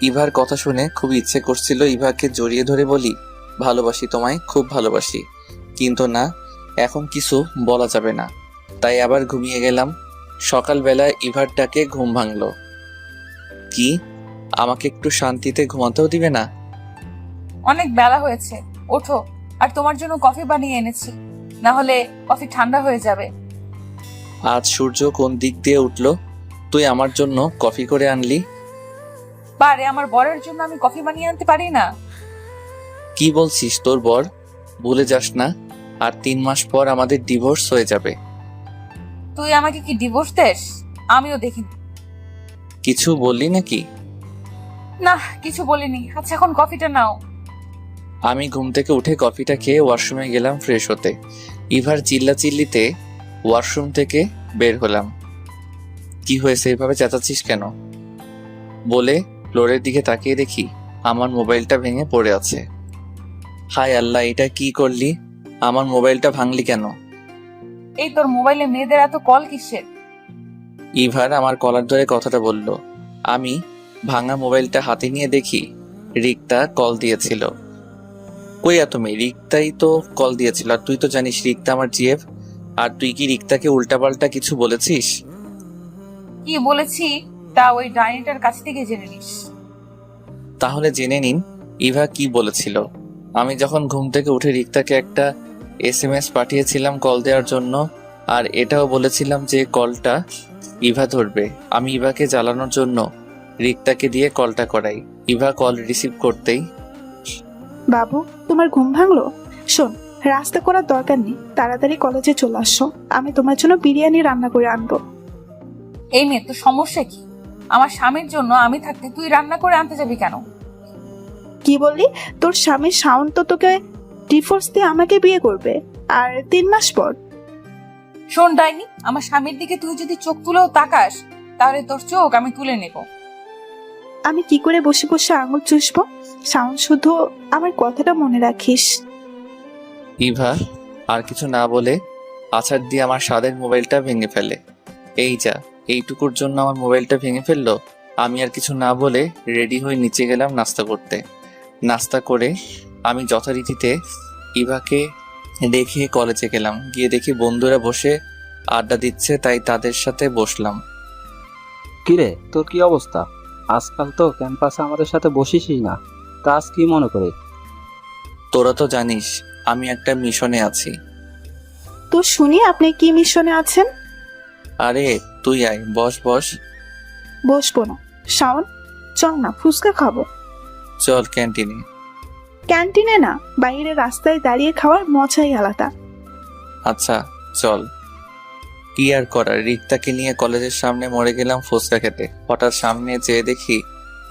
ইভার কথা শুনে খুব ইচ্ছে করছিল ইভাকে জড়িয়ে ধরে বলি, ভালোবাসি তোমায়, খুব ভালোবাসি। কিন্তু না, এখন কিছু বলা যাবে না। তাই আবার ঘুমিয়ে গেলাম। সকালবেলা ইভার ডাকে ঘুম ভাঙলো। কি, আমাকে একটু শান্তিতে ঘুমাতেও দিবে না? অনেক বেলা হয়েছে, ওঠো। আর তোমার জন্য কফি বানিয়ে এনেছি, না হলে কফি ঠান্ডা হয়ে যাবে। আজ সূর্য কোন দিক দিয়ে উঠলো? তুই আমার জন্য কফি করে আনলি? পারে, আমার বরের জন্য আমি কফি বানিয়ে আনতে পারি না? কি বলছিস? তোর বর? ভুলে যাস না, আর 3 মাস পর আমাদের ডিভোর্স হয়ে যাবে। তুই আমাকে কি ডিভোর্স দেস? আমিও দেখিনি। কিছু বললি নাকি? না, কিছু বলিনি। আচ্ছা এখন কফিটা নাও। আমি ঘুম থেকে উঠে কফিটা খেয়ে ওয়াশরুমে গেলাম ফ্রেশ হতে। ইভার চিল্লাচিল্লিতে ওয়াশরুম থেকে বের হলাম। কি হয়েছে, এভাবে চেঁচাচ্ছিস কেন বলে ফ্লোরের দিকে তাকিয়ে দেখি আমার মোবাইলটা ভেঙে পড়ে আছে। হায় আল্লাহ, এটা কি করলি? আমার মোবাইলটা ভাঙলি কেন? এই তোর মোবাইলে মেয়েদের এত কল কিসের? ইভার আমার কলার ধরে কথাটা বলল। আমি ভাঙা মোবাইলটা হাতে নিয়ে দেখি রিক্তা কল দিয়েছিল। কই তুমি? রিক্তাই তো কল দিয়েছিল। আর তুই তো জানিস রিক্তা আমার জিএফ। আর তুই কি রিক্তাকে উল্টাপাল্টা কিছু বলেছিস? কি বলেছি তা ওই ডাইনিটার কাছ থেকে জেনে নিস। তাহলে জেনে নিন ইভা কি বলেছিল। আমি যখন ঘুম থেকে উঠে রিক্তাকে একটা SMS পাঠিয়েছিলাম কল দেওয়ার জন্য, আর এটাও বলেছিলাম যে কলটা ইভা ধরবে। আমি ইভাকে জ্বালানোর জন্য রিক্তাকে দিয়ে কলটা করাই। ইভা কল রিসিভ করতেই, বাবু তোমার ঘুম ভাঙলো? শোন, রাস্তা করার দরকার নেই, তাড়াতাড়ি কলেজে চলে আসো, আমি তোমার জন্য বিরিয়ানি রান্না করে আনবো। এই মেয়ে, তোর সমস্যা কি? আমার স্বামীর জন্য আমি থাকতে তুই রান্না করে আনতে যাবি কেন? কি বললি? তোর স্বামী শাওন তো তোকে ডিভোর্স দিয়ে আমাকে বিয়ে করবে, আর 3 মাস পর। শোন ডাইনি, আমার স্বামীর দিকে তুই যদি চোখ তুলেও তাকাস তাহলে তোর চোখ আমি তুলে নেব। আমি কি করে বসে বসে আঙুল চুষবো? শাওন, শুধু আমার কথাটা মনে রাখিস। ইভা আর কিছু না বলে আছাড় দিয়ে আমার স্বাদের মোবাইলটা ভেঙে ফেলে। এই যা, এইটুকুর জন্য আমার মোবাইলটা ভেঙে ফেললো। আমি আর কিছু না বলে রেডি হয়ে নিচে গেলাম নাস্তা করতে। নাস্তা করে আমি যথারীতিতে ইভাকে রেখে কলেজে গেলাম। গিয়ে দেখি বন্ধুরা বসে আড্ডা দিচ্ছে, তাই তাদের সাথে বসলাম। কিরে, তোর কি অবস্থা? আজকাল তো ক্যাম্পাসে আমাদের সাথে বসিসই না, তা আজ কি মনে করে? তোরা তো জানিস আমি একটা মিশনে আছি। তো শুনি আপনি কি মিশনে আছেন? আরে তুই আয়, বস বস। বসবো না। শাওন, চল না, ফুচকা খাবো। চল ক্যান্টিনে। ক্যান্টিনে না, বাইরে রাস্তায় দাঁড়িয়ে খাওয়ার মজাই আলাদা। আচ্ছা চল। কি আর করার, রিক্তাকে নিয়ে কলেজের সামনে মরে গেলাম ফুচকা খেতে। হঠাৎ সামনে যেয়ে দেখি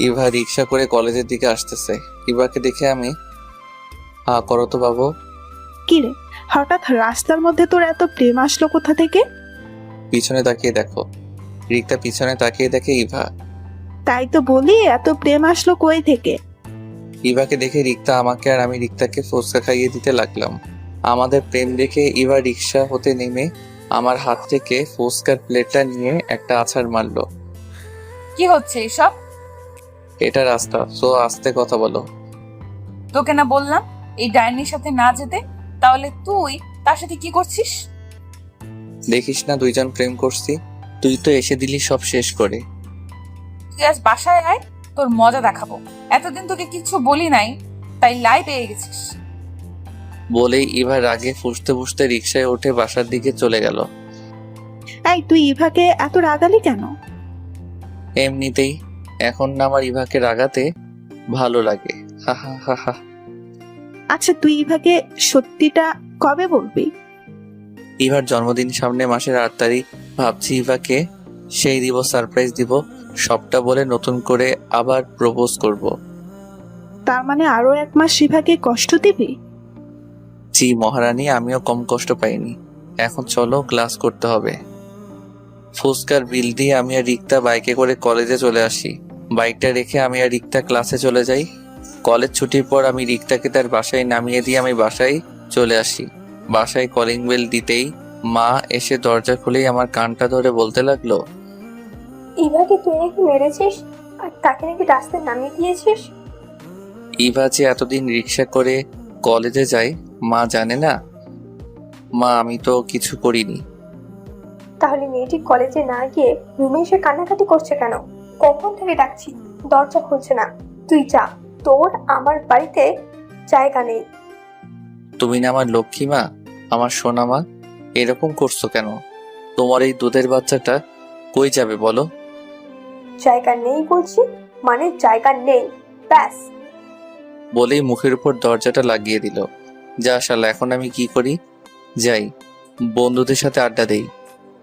ইভা রিক্সা করে কলেজের দিকে আসতেছে। ইভাকে দেখে আমি, হা করো তো বাবু। কিরে, হঠাৎ রাস্তার মধ্যে তোর এত প্রেম আসলো কোথা থেকে? পিছনে তাকিয়ে দেখো। রিক্তা পিছনে তাকিয়ে দেখে ইভা। তাই তো বলি, এত প্রেম আসলো কই থেকে? ইভাকে দেখে রিক্তা আমাকে আর আমি রিক্তাকে ফুচকা খাইয়ে দিতে লাগলাম। আমাদের প্রেম দেখে ইভা রিক্সা হতে নেমে আমার হাত থেকে ফুচকার প্লেটটা নিয়ে একটা আছাড় মারলো। কি হচ্ছে এসব? এটা রাস্তা, সো আস্তে কথা বলো। তোকে না বললাম এই ডাইনির সাথে না যেতে? তাহলে তুই তার সাথে কি করছিস? দেখিস না দুইজন প্রেম করছি, তুই তো এসে দিলি সব শেষ করে। তুই আজ বাসায় আয়, তোর মজা দেখাবো। এতদিন তোকে কিছু বলি নাই, তাই লাই পেয়ে গেছিস। বলেই ইভা রাগে ফুঁসতে ফুঁসতে রিকশায় উঠে বাসার দিকে চলে গেল। এই তুই ইভাকে এত রাগালি কেন? এমনিতেই, এখন না আমার ইভাকে রাগাতে ভালো লাগে। হা হা হা হা। আচ্ছা তুই ইভাকে সত্যিটা কবে বলবি? ইভার জন্মদিন সামনে মাসের 8 তারিখ, ভাবছি ইভাকে সেই দিব, সারপ্রাইজ দিব, সবটা বলে নতুন করে আবার প্রপোজ করব। তার মানে আরো 1 মাস ইভাকে কষ্ট দিবি? জি মহারানী, আমিও কম কষ্ট পাইনি। এখন চলো, ক্লাস করতে হবে। ফুসকার বিল দিয়ে আমি আর রিক্তা বাইকে করে কলেজে চলে আসি। বাইকটা রেখে আমি আর রিক্তা ক্লাসে চলে যাই। কলেজ ছুটির পর আমি রিক্তাকে তার বাসায় নামিয়ে দিয়ে আমি বাসায় চলে আসি। বাসায় কলিং বেল দিতেই মা এসে দরজা খুলেই আমার কানটা ধরে বলতে লাগলো, ইভাকে তুই নাকি মেরেছিস আর তাকে নাকি রাস্তায় নামিয়ে দিয়েছিস। ইভা যে এতদিন রিক্সা করে কলেজে যায় মা জানে না। মা, আমি তো কিছু করিনি। তাহলে মেয়েটি কলেজে না গিয়ে রুমে এসে কান্নাকাটি করছে কেন? কখন থেকে ডাকছি, দরজা খুলছে না। তুই যা, তোর আমার বাড়িতে জায়গা নেই। তুমি না আমার লক্ষ্মী মা, আমার সোনা মা, এরকম করছো কেন? তোমার এই দুধের বাচ্চাটা কই যাবে বলো? জায়গা নেই বলছি, মানে জায়গা নেই, ব্যাস। বলেই মুখের উপর দরজাটা লাগিয়ে দিল। যা শালা, এখন আমি কি করি? যাই, বন্ধুদের সাথে আড্ডা দেই।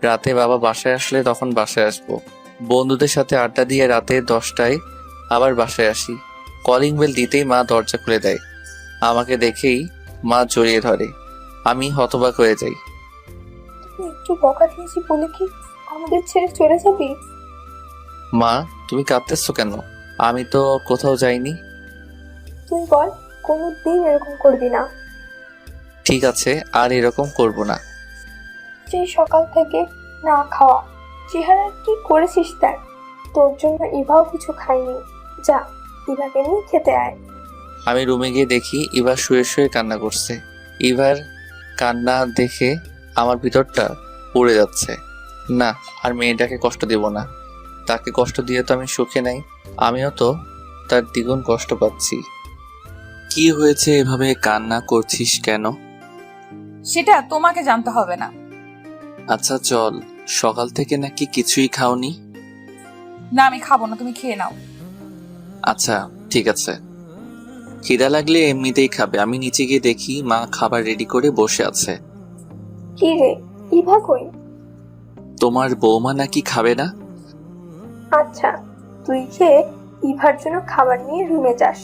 রাতে বাবা বাসায় আসলে তখন বাসায় আসবো। বন্ধুদের সাথে আড্ডা দিয়ে রাতে 10টায় আবার বাসায় আসি। কলিং বেল দিতেই মা দরজা খুলে দেয়। আমাকে দেখেই মা জড়িয়ে ধরে। আমি হতবাক হয়ে যাই। তুই একটু বকা দিয়েছি বলে কি আমাদের ছেড়ে চলে যাবি? মা, তুমি কাঁদতেছো কেন? আমি তো কোথাও যাইনি। তুই বল, কোনোদিন এরকম করবি না। ঠিক আছে, আর এরকম করব না। সেই সকাল থেকে না খাওয়া চেহারা কি করেছিস দেখ। তোর জন্য ইভাও কিছু খায়নি। যা, ইভাকে নিয়ে খেতে আয়। আমি রুমে গিয়ে দেখি ইভা শুয়ে শুয়ে কান্না করছে। ইভার কান্না দেখে আমার ভিতরটা পড়ে যাচ্ছে। না, আর মেয়েটাকে কষ্ট দেব না। তাকে কষ্ট দিয়ে তো আমি সুখে নাই, আমিও তো তার দ্বিগুণ কষ্ট পাচ্ছি। কি হয়েছে, এভাবে কান্না করছিস কেন? সেটা তোমাকে জানতে হবে না। আচ্ছা চল, সকাল থেকে নাকি কিছুই খাওনি? না, আমি খাবো না, তুমি খেয়ে নাও। আচ্ছা ঠিক আছে, খিদা লাগলে এমনিতেই খাবে। আমি নিচে গিয়ে দেখি মা খাবার রেডি করে বসে আছে। কি রে, ইভা কই? তোমার বৌমা নাকি খাবে না? আচ্ছা, তুই খেয়ে ইভার জন্য খাবার নিয়ে রুমে যাস।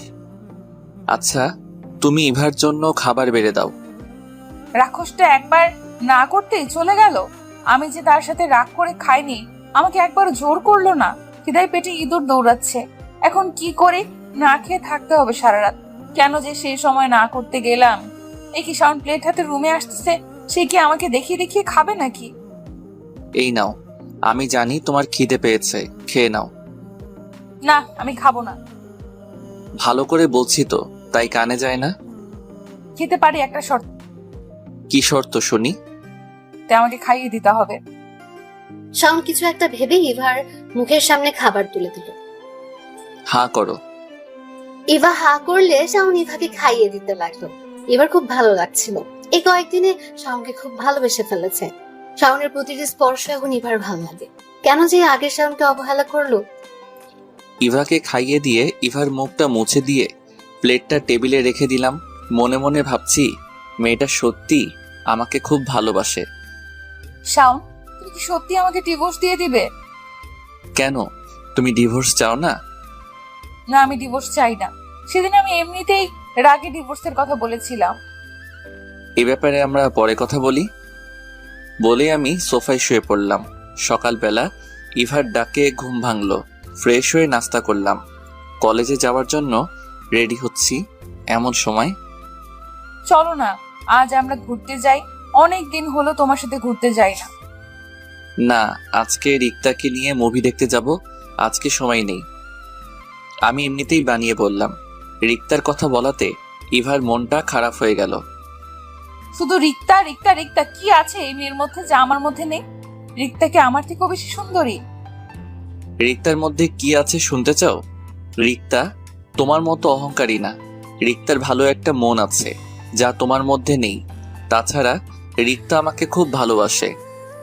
আচ্ছা, তুমি ইভার জন্য খাবার বেড়ে দাও। রাক্ষসটা একবার না করতেই চলে গেল। আমি যে তার সাথে রাগ করে খাইনি, আমাকে একবার জোর করলো না। খিদায় পেটে ইঁদুর দৌড়াচ্ছে। এখন কি করি? না খেয়ে থাকতে হবে সারা রাত। কেন যে সেই সময় না করতে গেলাম? এই কি সাউন্ড প্লেট হাতে রুমে আসতেছে, সে কি আমাকে দেখিয়ে দেখিয়ে খাবে নাকি? এই নাও, আমি জানি তোমার খিদে পেয়েছে, খেয়ে নাও। না, আমি খাবো না। ভালো করে বলছি তো, তাই কানে যায় না? খেতে পারি, একটা শর্ত। কি শর্ত শুনি? তে আমাকে খাইয়ে দিতে হবে। শাওন কিছু একটা ভেবে ইভার মুখের সামনে খাবার তুলে দিল। হাঁ করো। ইভা হা করলে শাওন ইভাকে খাইয়ে দিতে লাগলো। এবার খুব ভালো লাগছিল। এই কয়েকদিনে শাওনকে খুব ভালোবেসে ফেলেছে। শাওনের প্রতিটি স্পর্শ এখন ইভার ভালো লাগে। কেন যে আগের শাওনকে অবহেলা করলো? ইভাকে খাইয়ে দিয়ে ইভার মুখটা মুছে দিয়ে প্লেটটা টেবিলে রেখে দিলাম। মনে মনে ভাবছি, মেয়েটা সত্যি আমাকে খুব ভালোবাসে। শাওন, তুমি কি সত্যি আমাকে ডিভোর্স দিয়ে দিবে? কেন, তুমি ডিভোর্স চাও না? না, আমি ডিভোর্স চাই না। সেদিন আমি এমনিতেই রাগে ডিভোর্সের কথা বলেছিলাম। এ ব্যাপারে আমরা পরে কথা বলি। বলে আমি সোফায় শুয়ে পড়লাম। সকালবেলা ইভার ডাকে ঘুম ভাঙলো। ফ্রেশ হয়ে নাস্তা করলাম। কলেজে যাওয়ার জন্য রেডি হচ্ছি। এমন সময়, চলো না, আজ আমরা ঘুরতে যাই। অনেক দিন হলো তোমার সাথে ঘুরতে যাই না। না, আজকে রিক্তাকে নিয়ে মুভি দেখতে যাব, আজকে সময় নেই। আমি এমনিতেই বানিয়ে বললাম। রিক্তার কথা বলাতে ইভার মনটা খারাপ হয়ে গেল। শুধু রিক্তা রিক্তা রিক্তা, কি আছে এই মেয়ের মধ্যে যা আমার মধ্যে নেই? রিক্তা কি আমার থেকেও বেশি সুন্দরী? রিক্তার মধ্যে কি আছে শুনতে চাও? রিক্তা তোমার মতো অহংকারী না। রিক্তার ভালো একটা মন আছে, যা তোমার মধ্যে নেই। তাছাড়া রিক্তা আমাকে খুব ভালোবাসে।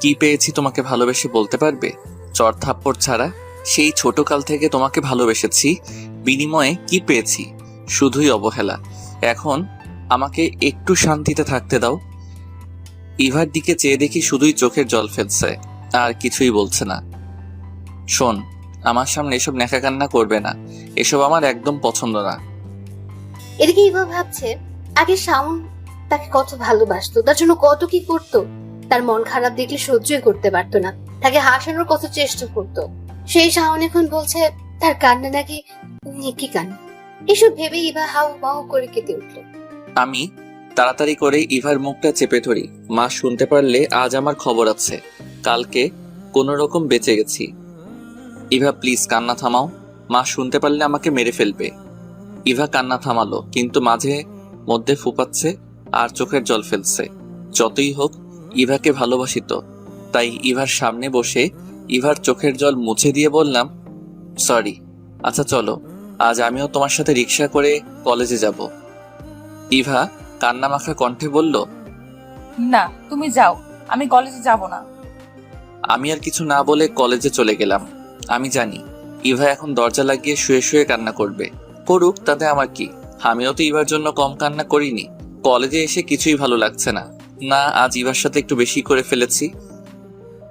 কি পেয়েছি তোমাকে ভালোবেসে বলতে পারবে? চড় থাপ্পড় ছাড়া। সেই ছোটকাল থেকে তোমাকে ভালোবেসেছি, বিনিময়ে কি পেয়েছি? শুধুই অবহেলা। এখন আমাকে একটু শান্তিতে থাকতে দাও। ইভার দিকে চেয়ে দেখি শুধুই চোখের জল ফেলছে, আর কিছুই বলছে না। শোন, আমার সামনে এসব নেকা কান্না করবে না, এসব আমার একদম পছন্দ না। এদিকে ইভা ভাবছে আগে শাওন তাকে কত ভালোবাসতো, তার জন্য কত কি করতো। তার মন খারাপ দেখলে সহ্যই করতে পারতো না, তাকে হাসানোর কত চেষ্টা করতো। সেই শাওন এখন বলছে তার কান্না নাকি কি কান্না। এসব ভেবে ইভা হাউ মাউ করে কেঁদে উঠল। আমি তাড়াতাড়ি করে ইভার মুখটা চেপে ধরি। মা শুনতে পারলে আজ আমার খবর আছে, কালকে কোনো রকম বেঁচে গেছি। ইভা প্লিজ কান্না থামাও, মা শুনতে পারলে আমাকে মেরে ফেলবে। ইভা কান্না থামালো, কিন্তু মাঝে মধ্যে ফুপাচ্ছে আর চোখের জল ফেলছে। যতই হোক ইভাকে ভালোবাসিত, তাই ইভার সামনে বসে ইভার চোখের জল মুছে দিয়ে বললাম, সরি। আচ্ছা চলো, আজ আমিও তোমার সাথে রিক্সা করে কলেজে যাব। ইভা কান্না মাখা কণ্ঠে বলল, না তুমি যাও, আমি কলেজে যাব না। আমি আর কিছু না বলে কলেজে চলে গেলাম। আমি জানি ইভা এখন দরজা লাগিয়ে শুয়ে শুয়ে কান্না করবে, করুক, তাতে আমার কি। আমিও তো ইভার জন্য কম কান্না করিনি। কলেজে এসে কিছুই ভালো লাগছে না, না আজ ইভার সাথে একটু বেশি করে ফেলেছি।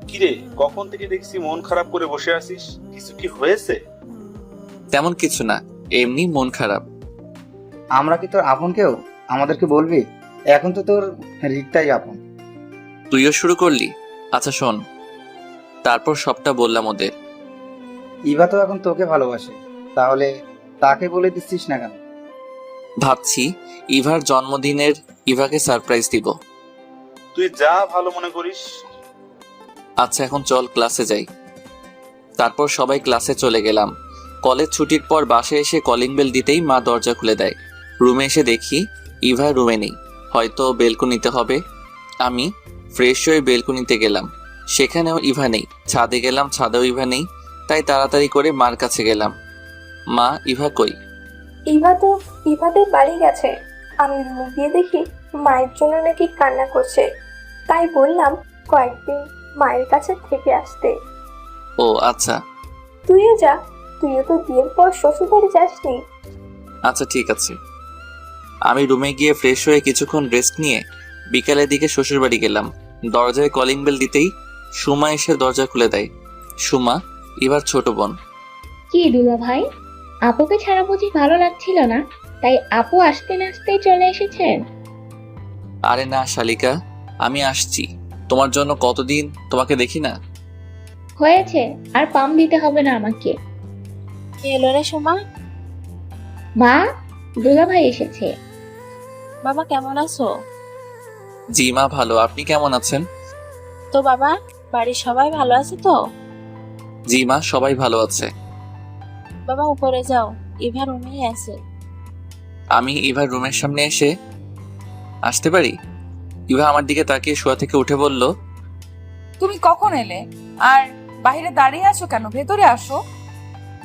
কিরে, কখন থেকে দেখছি মন খারাপ করে বসে আছিস? কিছু কি হয়েছে? তেমন কিছু না, এমনি মন খারাপ। আমরা কি তোর আপন কেউ? আমাদেরকে বলবি? এখন তো তোর রিক্তাই আপন। তুইও শুরু করলি? আচ্ছা শোন, তারপর সবটা বললাম ওদের। ইভা তো এখন তোকে ভালোবাসে, তাহলে তাকে বলে দিচ্ছিস না কেন? ভাবছি ইভার জন্মদিনের ইভাকে সারপ্রাইজ দিব। তুই যা ভালো মনে করিস। আচ্ছা এখন চল ক্লাসে যাই। তারপর সবাই ক্লাসে চলে গেলাম। কলেজ ছুটির পর বাসায় এসে কলিং বেল দিতেই মা দরজা খুলে দেয়। রুমে এসে দেখি ইভা রুমে নেই, হয়তো বেলকনিতে হবে। আমি ফ্রেশ হয়ে বেলকনিতে গেলাম, সেখানেও ইভা নেই। ছাদে গেলাম, ছাদেও ইভা নেই, তাই তাড়াতাড়ি করে মার কাছে গেলাম। মা, ইভা কই? ইভাদের বাড়ি গেছে। আমি রুমে গিয়ে দেখি মায়ের জন্য নাকি কান্না করছে, তাই বললাম কয়েকদিন মায়ের কাছে থেকে আসতে। ও আচ্ছা। তুইও যা, তুইও তো বিয়ের পর শ্বশুর বাড়ি যাসনি। আচ্ছা ঠিক আছে। আমি রুমে গিয়ে ফ্রেশ হয়ে কিছুক্ষণ রেস্ট নিয়ে বিকালের দিকে শ্বশুর বাড়ি গেলাম। দরজায় কলিং বেল দিতেই সুমা এসে দরজা খুলে দেয়। সুমা ইভার ছোট বোন। কি দুলা ভাই, আপুকে ছাড়া বুঝি ভালো লাগছিল না, তাই আপু আসতে না আসতেই চলে এসেছেন? আরে না শালিকা, আমি আসছি। তোমার জন্য কতদিন তোমাকে দেখি না। হয়েছে, আর পাম দিতে হবে না আমাকে। এলো রে সোমা। মা, দুলা ভাই এসেছে। বাবা কেমন আছো? জি মা ভালো, আপনি কেমন আছেন? তো বাবা, বাড়ির সবাই ভালো আছে তো? জি মা, সবাই ভালো আছে। বাবা উপরে যাও, ইভা রুমেই আছে। আমি ইভার রুমের সামনে এসে আসতে পারি? ইভা আমার দিকে তাকিয়ে শোয়া থেকে উঠে বলল, তুমি কখন এলে? আর বাইরে দাঁড়িয়ে আছো কেন? ভেতরে আসো।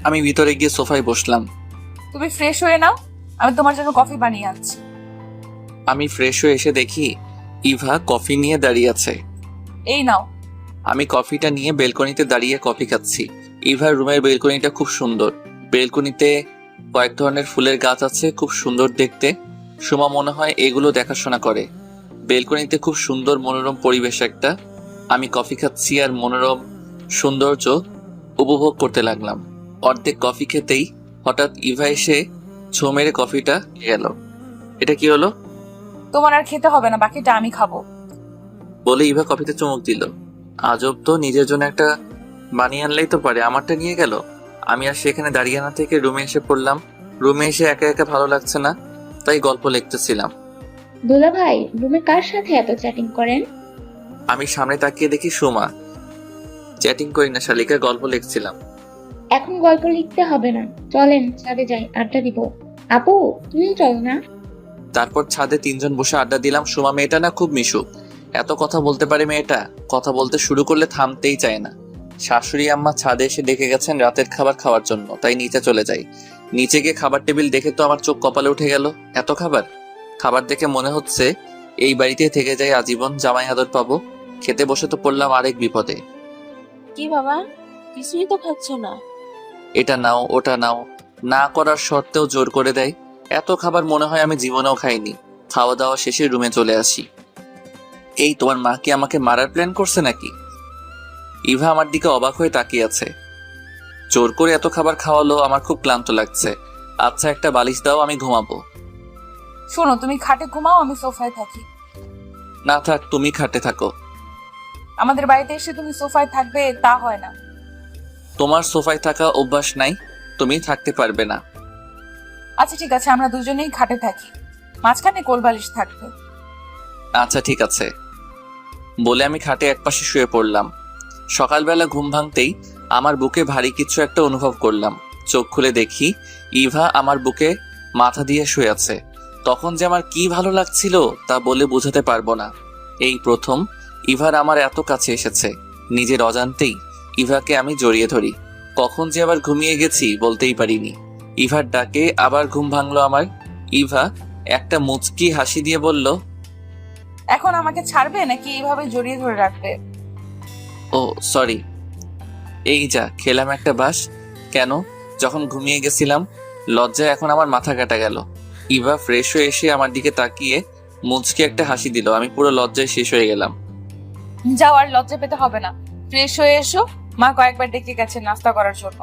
আমি ভিতরে গিয়ে সোফায় বসলাম। তুমি ফ্রেশ হয়ে নাও, আমি তোমার জন্য কফি বানিয়ে আনছি। আমি ফ্রেশ হয়ে এসে দেখি ইভা কফি নিয়ে দাঁড়িয়ে আছে। এই নাও। আমি কফিটা নিয়ে বেলকনিতে দাঁড়িয়ে কফি খাচ্ছি। ইভার রুমের বেলকনিটা খুব সুন্দর। বেলকনিতে কয়েক ধরনের ফুলের গাছ আছে, খুব সুন্দর দেখতে। সুমা মনে হয় এগুলো দেখাশোনা করে। বেলকনিতে খুব সুন্দর মনোরম পরিবেশ একটা। আমি কফি খাচ্ছি আর মনোরম সৌন্দর্য উপভোগ করতে লাগলাম। অর্ধেক কফি খেতেই হঠাৎ ইভা এসে ছো মেরে কফিটা গেল। এটা কি হলো? তোমার আর খেতে হবে না, বাকিটা আমি খাবো। বলে ইভা কফিতে চুমুক দিল। আজব তো, নিজের জন্য একটা বানিয়ে আনলেই তো পারে, আমারটা নিয়ে গেল। আমি আর সেখানে দাঁড়িয়ে না থেকে রুমে এসে পড়লাম। রুমে এসে একা একা ভালো লাগছে না, তাই গল্প লিখতেছিলাম। দুলা ভাই রুমে কার সাথে এত চ্যাটিং করেন? আমি সামনে তাকিয়ে দেখি সুমা। চ্যাটিং করি না শালিকা, গল্প লিখছিলাম। এখন গল্প লিখতে হবে না, চলেন ছাদে যাই, আড্ডা দিব। আপু তুমিও চল না। তারপর ছাদে 3 জন বসে আড্ডা দিলাম। সুমা মেয়েটা না খুব মিশুক, এত কথা বলতে পারে মেয়েটা, কথা বলতে শুরু করলে থামতেই চায় না। শাশুড়ি আম্মা ছাদে এসে ডেকে গেছেন রাতের খাবার খাওয়ার জন্য, তাই নিচে চলে যাই। নিচে গিয়ে খাবার টেবিল দেখে তো আমার চোখ কপালে উঠে গেল। এত খাবার দেখে মনে হচ্ছে এই বাড়িতে থেকে যাই আজীবন, জামাই আদর পাবো। খেতে বসে তো পড়লাম আরেক বিপদে। কি বাবা, কিছুই তো খাচ্ছ না? এটা নাও ওটা নাও না করার শর্তেও জোর করে দেয়। এত খাবার মনে হয় আমি জীবনেও খাইনি। খাওয়া দাওয়া শেষে রুমে চলে আসি। এই তোমার মা কি আমাকে মারার প্ল্যান করছে নাকি? ইভা আমার দিকে অবাক হয়ে তাকিয়ে আছে। জোর করে এত খাবার খাওয়ালো, আমার খুব ক্লান্ত লাগছে। আচ্ছা একটা বালিশ দাও, আমি ঘুমাবো। শোনো, তুমি খাটে ঘুমাও, আমি সোফায় থাকি। না থাক, তুমি খাটে থাকো। আমাদের বাড়িতে এসে তুমি সোফায় থাকবে তা হয় না। তোমার সোফায় থাকা অভ্যাস নাই, তুমি থাকতে পারবে না। আচ্ছা ঠিক আছে, আমরা দুজনেই খাটে থাকি, মাঝখানে কোলবালিশ থাকবে। আচ্ছা ঠিক আছে বলে আমি খাটে একপাশে শুয়ে পড়লাম। সকালবেলা ঘুম ভাঙতেই আমার বুকে ভারী কিছু একটা অনুভব করলাম। চোখ খুলে দেখি ইভা আমার বুকে মাথা দিয়ে শুয়ে আছে। তখন যে আমার কি ভালো লাগছিল তা বলে বোঝাতে পারবো না। এই প্রথম ইভার আমার এত কাছে এসেছে। নিজের অজান্তেই ইভাকে আমি জড়িয়ে ধরি। কখন যে আবার ঘুমিয়ে গেছি বলতেই পারিনি। ইভার ডাকে আবার ঘুম ভাঙলো আমার। ইভা একটা মুচকি হাসি দিয়ে বলল, এখন আমাকে ছাড়বে নাকি এইভাবে জড়িয়ে ধরে রাখবে? ও সরি, এই যা খেলাম একটা বাস। কেন? যখন ঘুমিয়ে গেছিলাম। লজ্জায় এখন আমার মাথা কাটা গেল। ইভা ফ্রেশ হয়ে এসে আমার দিকে তাকিয়ে মুচকি একটা হাসি দিল। আমি পুরো লজ্জায় শেষ হয়ে গেলাম। যাও, আর লজ্জা পেতে হবে না, ফ্রেশ হয়ে এসো। মা কয়েকবার ডেকে গেছে নাস্তা করার জন্য।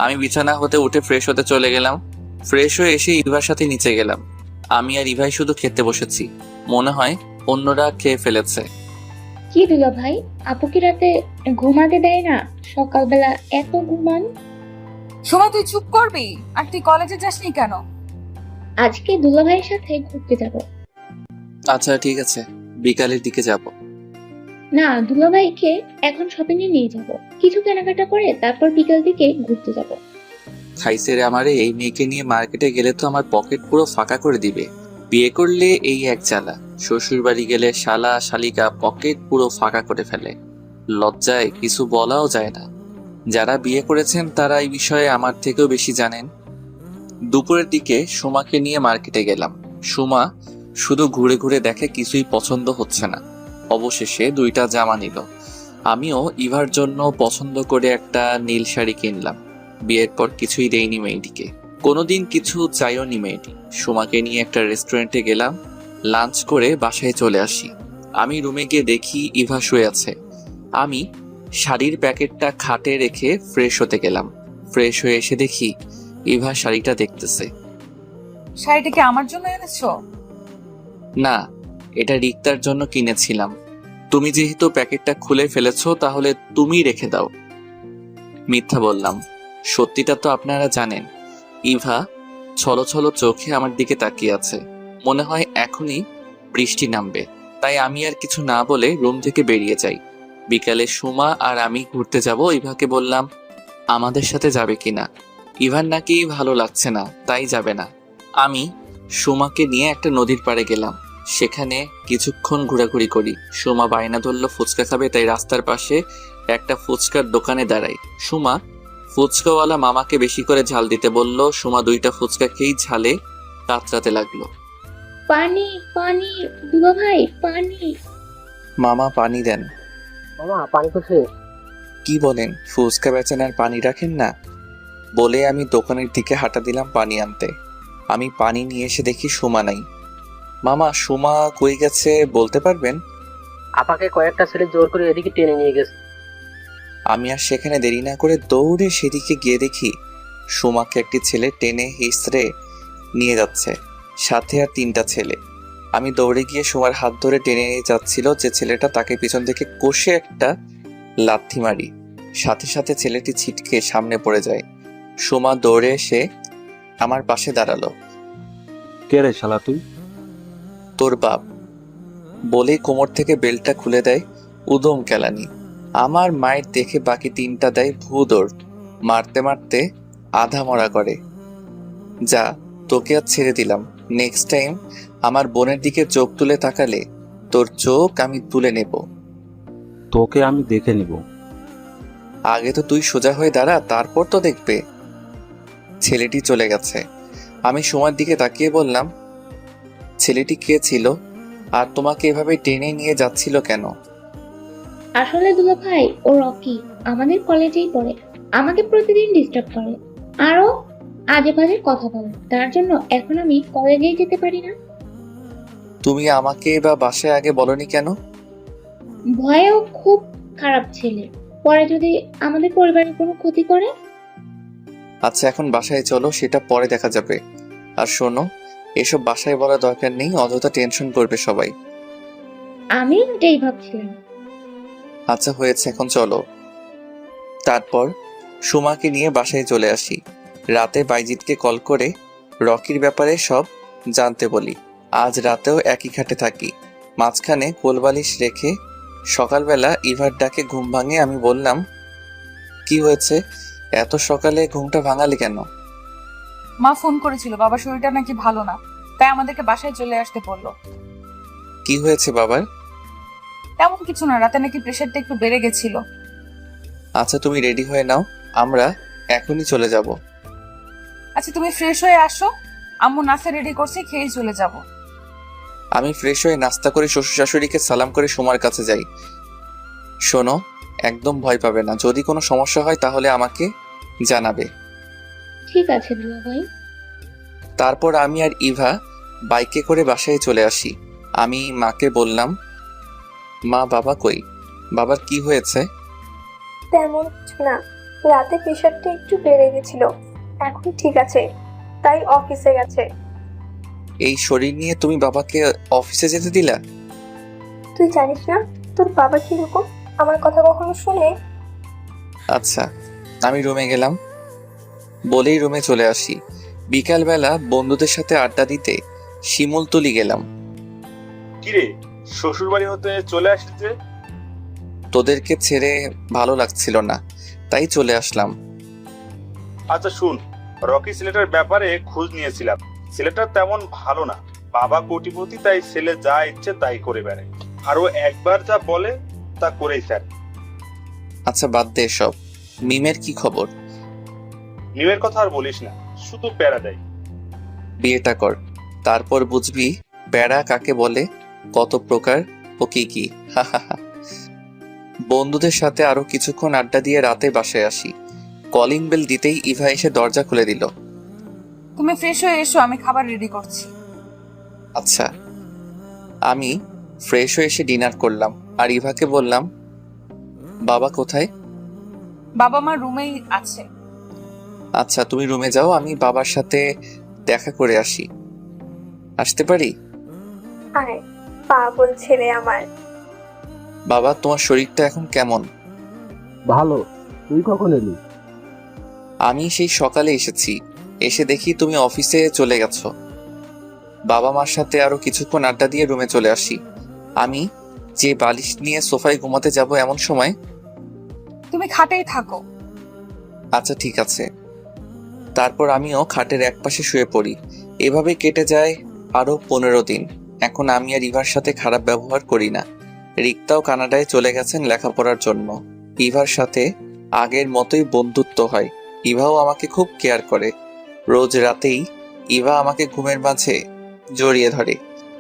আমি বিছানা হতে উঠে ফ্রেশ হতে চলে গেলাম। ফ্রেশ হয়ে এসে ইভার সাথে নিচে গেলাম। আমি আর ইভাই শুধু খেতে বসেছি। মনে হয় অন্যরা খেয়ে ফেলেছে। কি দুলা ভাই, আপু কি রাতে ঘুমাতে দেয় না? সকালবেলা এত ঘুমান। সময় তুই চুপ করবি? আর তুই কলেজে যাসনি কেন? আজকে দুলা ভাইয়ের সাথে ঘুরতে যাব। আচ্ছা ঠিক আছে, বিকালের দিকে যাব। না, দুলা ভাইকে এখন শপিং এ নিয়ে যাব, কিছু কেনাকাটা করে তারপর বিকাল দিকে ঘুরতে যাব। খাইছে রে আমারে, এই মেয়েকে নিয়ে মার্কেটে গেলে তো আমার পকেট পুরো ফাঁকা করে দিবে। বিয়ে করলে এই এক জ্বালা, শ্বশুর বাড়ি গেলে শালা শালিকা পকেট পুরো ফাঁকা করে ফেলে। লজ্জায় কিছু বলাও যায় না। যারা বিয়ে করেছেন তারা এই বিষয়ে আমার থেকেও বেশি জানেন। দুপুরের দিকে সুমাকে নিয়ে মার্কেটে গেলাম। সুমা শুধু ঘুরে ঘুরে দেখে, কিছুই পছন্দ হচ্ছে না। অবশেষে 2টা জামা নিল। আমিও ইভার জন্য পছন্দ করে একটা নীল শাড়ি কিনলাম। বিয়ের পর কিছুই দেয়নি মেয়েটিকে, কোনোদিন কিছু চাইও নি মেয়েটি। সুমাকে নিয়ে একটা রেস্টুরেন্টে গেলাম, লাঞ্চ করে বাসায় চলে আসি। আমি রুমে গিয়ে দেখি ইভা শুয়ে আছে। আমি শাড়ির প্যাকেটটা খাটে রেখে ফ্রেশ হতে গেলাম। ফ্রেশ হয়ে এসে দেখি ইভা শাড়িটা দেখতেছে। শাড়িটা কি আমার জন্য এনেছো? না, এটা রিক্তার জন্য কিনেছিলাম। তুমি যেহেতু প্যাকেটটা খুলে ফেলেছো তাহলে তুমি রেখে দাও। মিথ্যা বললাম, সত্যিটা তো আপনারা জানেন। ইভা ছলো ছলো চোখে আমার দিকে তাকিয়ে আছে। মনে হয় এখনই বৃষ্টি নামবে। তাই আমি আর কিছু না বলে রুম থেকে বেরিয়ে যাই। বিকালে সুমা আর আমি ঘুরতে যাব। ইভাকে বললাম আমাদের সাথে যাবে কিনা। ইভার নাকি ভালো লাগছে না, তাই যাবে না। আমি সুমাকে নিয়ে একটা নদীর পাড়ে গেলাম। সেখানে কিছুক্ষণ ঘোরাঘুরি করি। সুমা বায়না ধরল ফুচকা খাবে, তাই রাস্তার পাশে একটা ফুচকার দোকানে দাঁড়াই। সুমা ফুচকাওয়ালা মামাকে বেশি করে ঝাল দিতে বলল। সুমা 2টা ফুচকা খেয়েই ঝালে কাতরাতে লাগলো। পানি পানি দুলা ভাই, পানি। মামা পানি দেন। মামা পানি তো শেষ। কি বলেন, ফুচকা বেচেন আর পানি রাখেন না? বলে আমি দোকানের দিকে হাঁটা দিলাম পানি আনতে। আমি পানি নিয়ে এসে দেখি সুমা নাই। মামা সুমা কই গেছে বলতে পারবেন? আপাকে কয়েকটা ছেলে জোর করে এদিকে টেনে নিয়ে গেছে। আমি আর সেখানে দেরি না করে দৌড়ে সেদিকে গিয়ে দেখি সুমাকে একটি ছেলে টেনে হিসড়ে নিয়ে যাচ্ছে, সাথে আর 3টা ছেলে। আমি দৌড়ে গিয়ে সুমার হাত ধরে টেনে নিয়ে যাচ্ছিল যে ছেলেটা, তাকে পিছন থেকে কষে একটা লাথি মারি। সাথে সাথে ছেলেটি ছিটকে সামনে পড়ে যায়। সুমা দৌড়ে এসে আমার পাশে দাঁড়ালো। কে রে শালা তুই? তোর বাপ। বলেই কোমর থেকে বেল্টটা খুলে দেয়। উদম কেলানি। আমার মায়ের দেখে বাকি 3টা দেয় ভূ দৌড়। মারতে মারতে আধা মরা করে। যা, তোকে আজ ছেড়ে দিলাম। নেক্সট টাইম আমার বোনের দিকে চোখ তুলে তাকালে তোর চোখ আমি তুলে নেব। তোকে আমি দেখে নিব। আগে তো তুই সোজা হয়ে দাঁড়া, তারপর তো দেখবে। ছেলেটি চলে গেছে। আমি সময়ের দিকে তাকিয়ে বললাম, ছেলেটি কে ছিল আর তোমাকে এভাবে টেনে নিয়ে যাচ্ছিল কেন? আসলে দুলা ভাই ও রকি আমাদের কলেজেই পড়ে, আমাকে প্রতিদিন ডিস্টার্ব করে, আরো আজে বাজে কথা বলে। তার জন্য এখন আমি কলেজেই যেতে পারি না। তুমি আমাকে বা বাসায় আগে বলনি কেন? ভয়েও খুব খারাপ ছেলে, পরে যদি আমাদের পরিবারের কোনো ক্ষতি করে। আচ্ছা এখন বাসায় চলো, সেটা পরে দেখা যাবে। আর শোনো, এসব বাসায় বলা দরকার নেই, অযথা টেনশন করবে সবাই। আমি এটাই ভাবছিলাম। আচ্ছা হয়েছে, এখন চলো। তারপর সুমাকে নিয়ে বাসায় চলে আসি। রাতে বাইজিৎকে কল করে রকির ব্যাপারে সব জানতে বলি। আজ রাতেও একই খাটে থাকি, মাঝখানে কোলবালিশ রেখে। সকালবেলা ইভার ডাকে ঘুম ভাঙে। আমি বললাম, কি হয়েছে, এত সকালে ঘুমটা ভাঙালি কেন? মা ফোন করেছিল, বাবার শরীরটা নাকি ভালো না, তাই আমাদেরকে বাসায় চলে আসতে বললো। কি হয়েছে বাবার? তেমন কিছু না, রাতে নাকি প্রেশারটা একটু বেড়ে গেছিল। আচ্ছা তুমি রেডি হয়ে নাও, আমরা এখনই চলে যাব। আচ্ছা তুমি ফ্রেশ হয়ে আসো, আম্মু নাস্তা রেডি করছে, খেয়েই চলে যাব। আমি ফ্রেশ হয়ে নাস্তা করে শ্বশুর শাশুড়িকে সালাম করে সুমার কাছে যাই। শোনো, একদম ভয় পাবে না, যদি কোনো সমস্যা হয় তাহলে আমাকে জানাবে। ঠিক আছে দুলা ভাই। তারপর আমি আর ইভা বাইকে করে বাসায় চলে আসি। আমি মাকে বললাম, মা বাবা কই? বাবার কি হয়েছে? তেমন কিছু না, রাতে প্রেশারটা একটু বেড়ে গেছিল, এখন ঠিক আছে, তাই অফিসে গেছে। এই শরীর নিয়ে তুমি বাবাকে অফিসে যেতে দিলা? তুই জানিস না তোর বাবা কিরকম, আমার কথা কখনো শুনে? আচ্ছা, আমি রুমে গেলাম বলেই রুমে চলে আসি। বিকালবেলা বন্ধুদের সাথে আড্ডা দিতে শিমুলতলি গেলাম। কিরে, শ্বশুর বাড়ি হতে চলে আসলি যে? তোদেরকে ছেড়ে ভালো লাগছিল না, তাই চলে আসলাম। আচ্ছা শুন, রকি ছেলেটার ব্যাপারে খোঁজ নিয়েছিলাম। ছেলেটা তেমন ভালো না, বাবা কোটিপতি, তাই ছেলে যা ইচ্ছে তাই করে বেড়ায়, আরো একবার যা বলে তা করেই স্যার। আচ্ছা বাদ দে সব। মিমের কি খবর? মিমের কথা আর বলিস না, শুধু প্যারা দেয়। বিয়েটা কর, তারপর বুঝবি প্যারা কাকে বলে, কত প্রকার ও কি কি। বন্ধুদের সাথে আরো কিছুক্ষণ আড্ডা দিয়ে রাতে বাসায় আসি। কলিং বেল দিতেই ইভা এসে দরজা খুলে দিল। তুমি ফ্রেশ হয়ে এসো, আমি খাবার রেডি করছি। আচ্ছা। আমি ফ্রেশ হয়ে এসে ডিনার করলাম আর ইভাকে বললাম, বাবা কোথায়? বাবা মা রুমেই আছে। আচ্ছা তুমি রুমে যাও, আমি বাবার সাথে দেখা করে আসি। আসতে পারি? আয় পাগল ছেলে আমার। বাবা তোমার শরীরটা এখন কেমন? ভালো, তুই কখন এলি? আমি সেই সকালে এসেছি, এসে দেখি তুমি অফিসে চলে গেছো। বাবা মার সাথে আরো কিছুক্ষণ আড্ডা দিয়ে রুমে চলে আসি। আমি যে বালিশ নিয়ে সোফায় ঘুমাতে যাব এমন সময়, তুমি খাটেই থাকো। আচ্ছা ঠিক আছে। তারপর আমিও খাটের একপাশে শুয়ে পড়ি। এভাবে কেটে যায় আরো 15 দিন। এখন আমি আর ইভার সাথে খারাপ ব্যবহার করি না। রিক্তাও কানাডায় চলে গেছেন লেখাপড়ার জন্য। ইভার সাথে আগের মতোই বন্ধুত্ব হয়। ইভাও আমাকে খুব কেয়ার করে। রোজ রাতেই ইভা আমাকে ঘুমের মাঝে জড়িয়ে ধরে।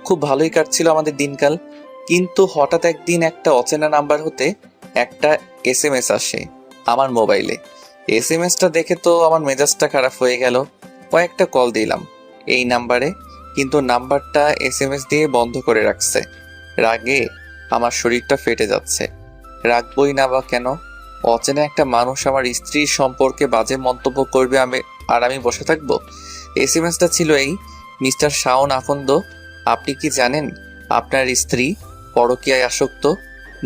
খুব ভালোই কাটছিল আমাদের দিনকাল, কিন্তু হঠাৎ একদিন একটা অচেনা নাম্বার হতে একটা SMS আসে আমার মোবাইলে। SMS-টা দেখে তো আমার মেজাজটা খারাপ হয়ে গেল। কয়েকটা কল দিলাম এই নাম্বারে, কিন্তু নাম্বারটা SMS দিয়ে বন্ধ করে রাখছে। রাগে আমার শরীরটা ফেটে যাচ্ছে। রাখবই না বা কেন? অচেনা একটা মানুষ আমার স্ত্রীর সম্পর্কে বাজে মন্তব্য করবে, আমি বসে থাকবো? SMS-টা ছিল এই, মিস্টার শাওন আকন্দ, আপনি কি জানেন আপনার স্ত্রী পরকীয়ায় আসক্ত?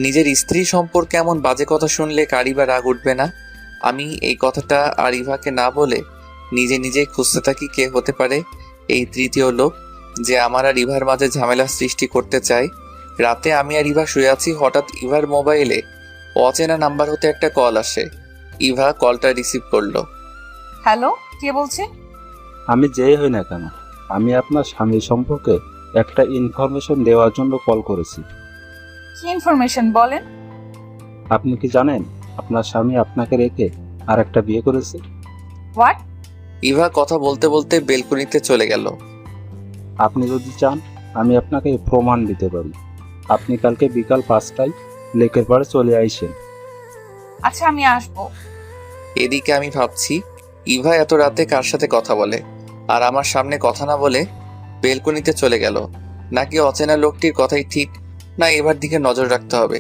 নিজের স্ত্রী সম্পর্কে এমন বাজে কথা শুনলে কারি বা রাগ উঠবে না? আমি এই কথাটা আর ইভাকে না বলে নিজে নিজেই খুঁজতে থাকি কে হতে পারে এই তৃতীয় লোক যে আমার আর ইভার মাঝে ঝামেলা সৃষ্টি করতে চায়। রাতে আমি আর ইভা শুয়ে আছি, হঠাৎ ইভার মোবাইলে অচেনা নাম্বার হতে একটা কল আসে। ইভা কলটা রিসিভ করলো। হ্যালো, কে বলছে? আমি যেই হই না কেন, আমি আপনার স্বামী সম্পর্কে একটা ইনফরমেশন দেওয়ার জন্য কল করেছি। কি ইনফরমেশন বলেন? আপনি কি জানেন আপনার স্বামী আপনাকে রেখে আর একটা বিয়ে করেছে? হোয়াট? ইভা কথা বলতে বলতে বেলকনিতে চলে গেল। আপনি যদি চান আমি আপনাকে প্রমাণ দিতে পারি। আপনি কালকে বিকাল 5টায় লেকের পাড়ে চলে আইসেন। আচ্ছা, আমি আসবো। এদিকে আমি ভাবছি ইভা এত রাতে কার সাথে কথা বলে, আর আমার সামনে কথা না বলে বেলকনিতে চলে গেল। নাকি অচেনা লোকটির কথাই ঠিক, না এবার দিকে নজর রাখতে হবে।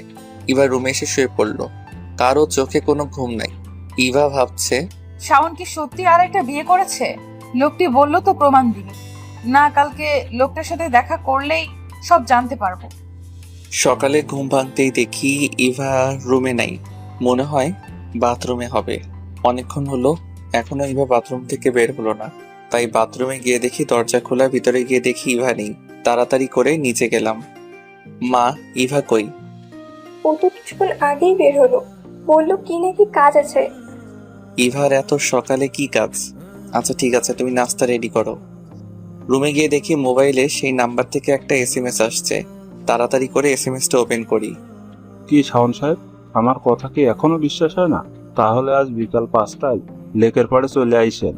ইভা রুমে এসে শুয়ে পড়ল। কারো চোখে কোনো ঘুম নাই। ইভা ভাবছে, শাওন কি সত্যি আর একটা বিয়ে করেছে? লোকটি বললো তো প্রমাণ দিবে। না, কালকে লোকটার সাথে দেখা করলেই সব জানতে পারবো। সকালে ঘুম ভাঙতেই দেখি ইভা রুমে নাই। মনে হয় বাথরুমে হবে। অনেকক্ষণ হলো এখনো ইভা বাথরুম থেকে বের হলো না। তাই বাথরুমে গিয়ে দেখি দরজা খোলা, ভিতরে গিয়ে দেখি ইভা নেই। তাড়াতাড়ি করে নিচে গেলাম। মা, ইভা কই? ও তো কিছুক্ষণ আগেই বের হলো, বললো কি নাকি কাজ আছে। ইভার এত সকালে কি কাজ? আচ্ছা ঠিক আছে, তুমি নাস্তা রেডি করো। রুমে গিয়ে দেখি মোবাইলে সেই নাম্বার থেকে একটা এসএমএস আসছে। তাড়াতাড়ি করে এসএমএসটা ওপেন করি। কি শাওন সাহেব, আমার কথা কি এখনো বিশ্বাস হয় না? তাহলে আজ বিকাল 5টায় লেকের পাড়ে চলে আইসেন,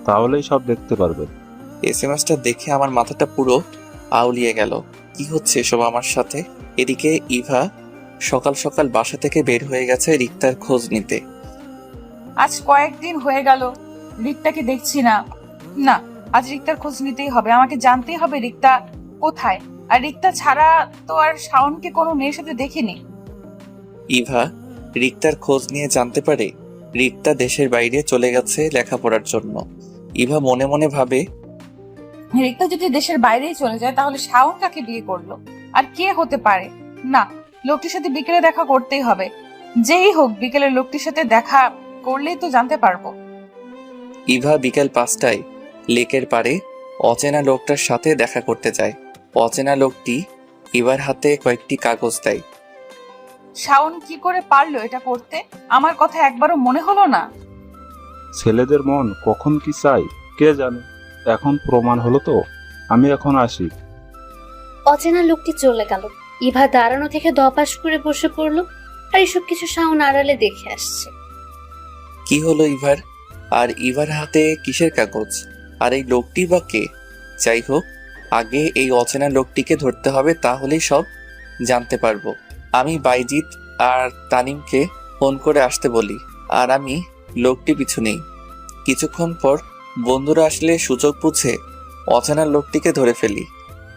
তাহলেই সব দেখতে পারবেন। এসএমএসটা দেখে আমার মাথাটা পুরো আউলিয়ে গেল। কি হচ্ছে এসব আমার সাথে? এদিকে ইভা সকাল সকাল বাসা থেকে বের হয়ে গেছে রিক্তার খোঁজ নিতে। আজ কয়েকদিন হয়ে গেল রিক্তাকে দেখছি না। না, আজ রিক্তার খোঁজ নিতেই হবে। আমাকে জানতেই হবে রিক্তা কোথায়। আর রিক্তা ছাড়া তো আর শাওনকে কোনো মেয়ের সাথে দেখিনি। ইভা রিক্তার খোঁজ নিয়ে জানতে পারে রিক্তা দেশের বাইরে চলে গেছে লেখাপড়ার জন্য। ইভা মনে মনে ভাবে, রিক্তা যদি দেশের বাইরেই চলে যায় তাহলে শাওন কাকে বিয়ে করলো আর কে হতে পারে? না, লোকটির সাথে বিকেলে দেখা করতেই হবে। যেই হোক, বিকেলে লোকটির সাথে দেখা করলেই তো জানতে পারবো। ইভা বিকেল 5টায় লেকের পাড়ে অচেনা লোকটার সাথে দেখা করতে যায়। অচেনা লোকটি ইভার হাতে কয়েকটি কাগজ দেয়। শাওন কি করে পারলো এটা করতে? আমার কথা একবারও মনে হলো না। ছেলেদের মন কখন কি চাই কে জানে। এখন প্রমাণ হলো তো, আমি এখন আসি। অচেনা লোকটি চলে গেল। ইভা দাঁড়ানো থেকে দপাস করে বসে পড়লো। আর এসব কিছু শাওন আড়ালে দেখে আসছে। কি হলো ইভার? আর ইভার হাতে কিসের কাগজ? আর এই লোকটি বা কে? যাই হোক, আগে এই অচেনা লোকটিকে ধরতে হবে, তাহলেই সব জানতে পারবো। আমি বাইজিৎ আর তানিমকে ফোন করে আসতে বলি, আর আমি লোকটি পিছু নেই। কিছুক্ষণ পর বন্ধুরা আসলে সুযোগ বুঝে অচেনা লোকটিকে ধরে ফেলি।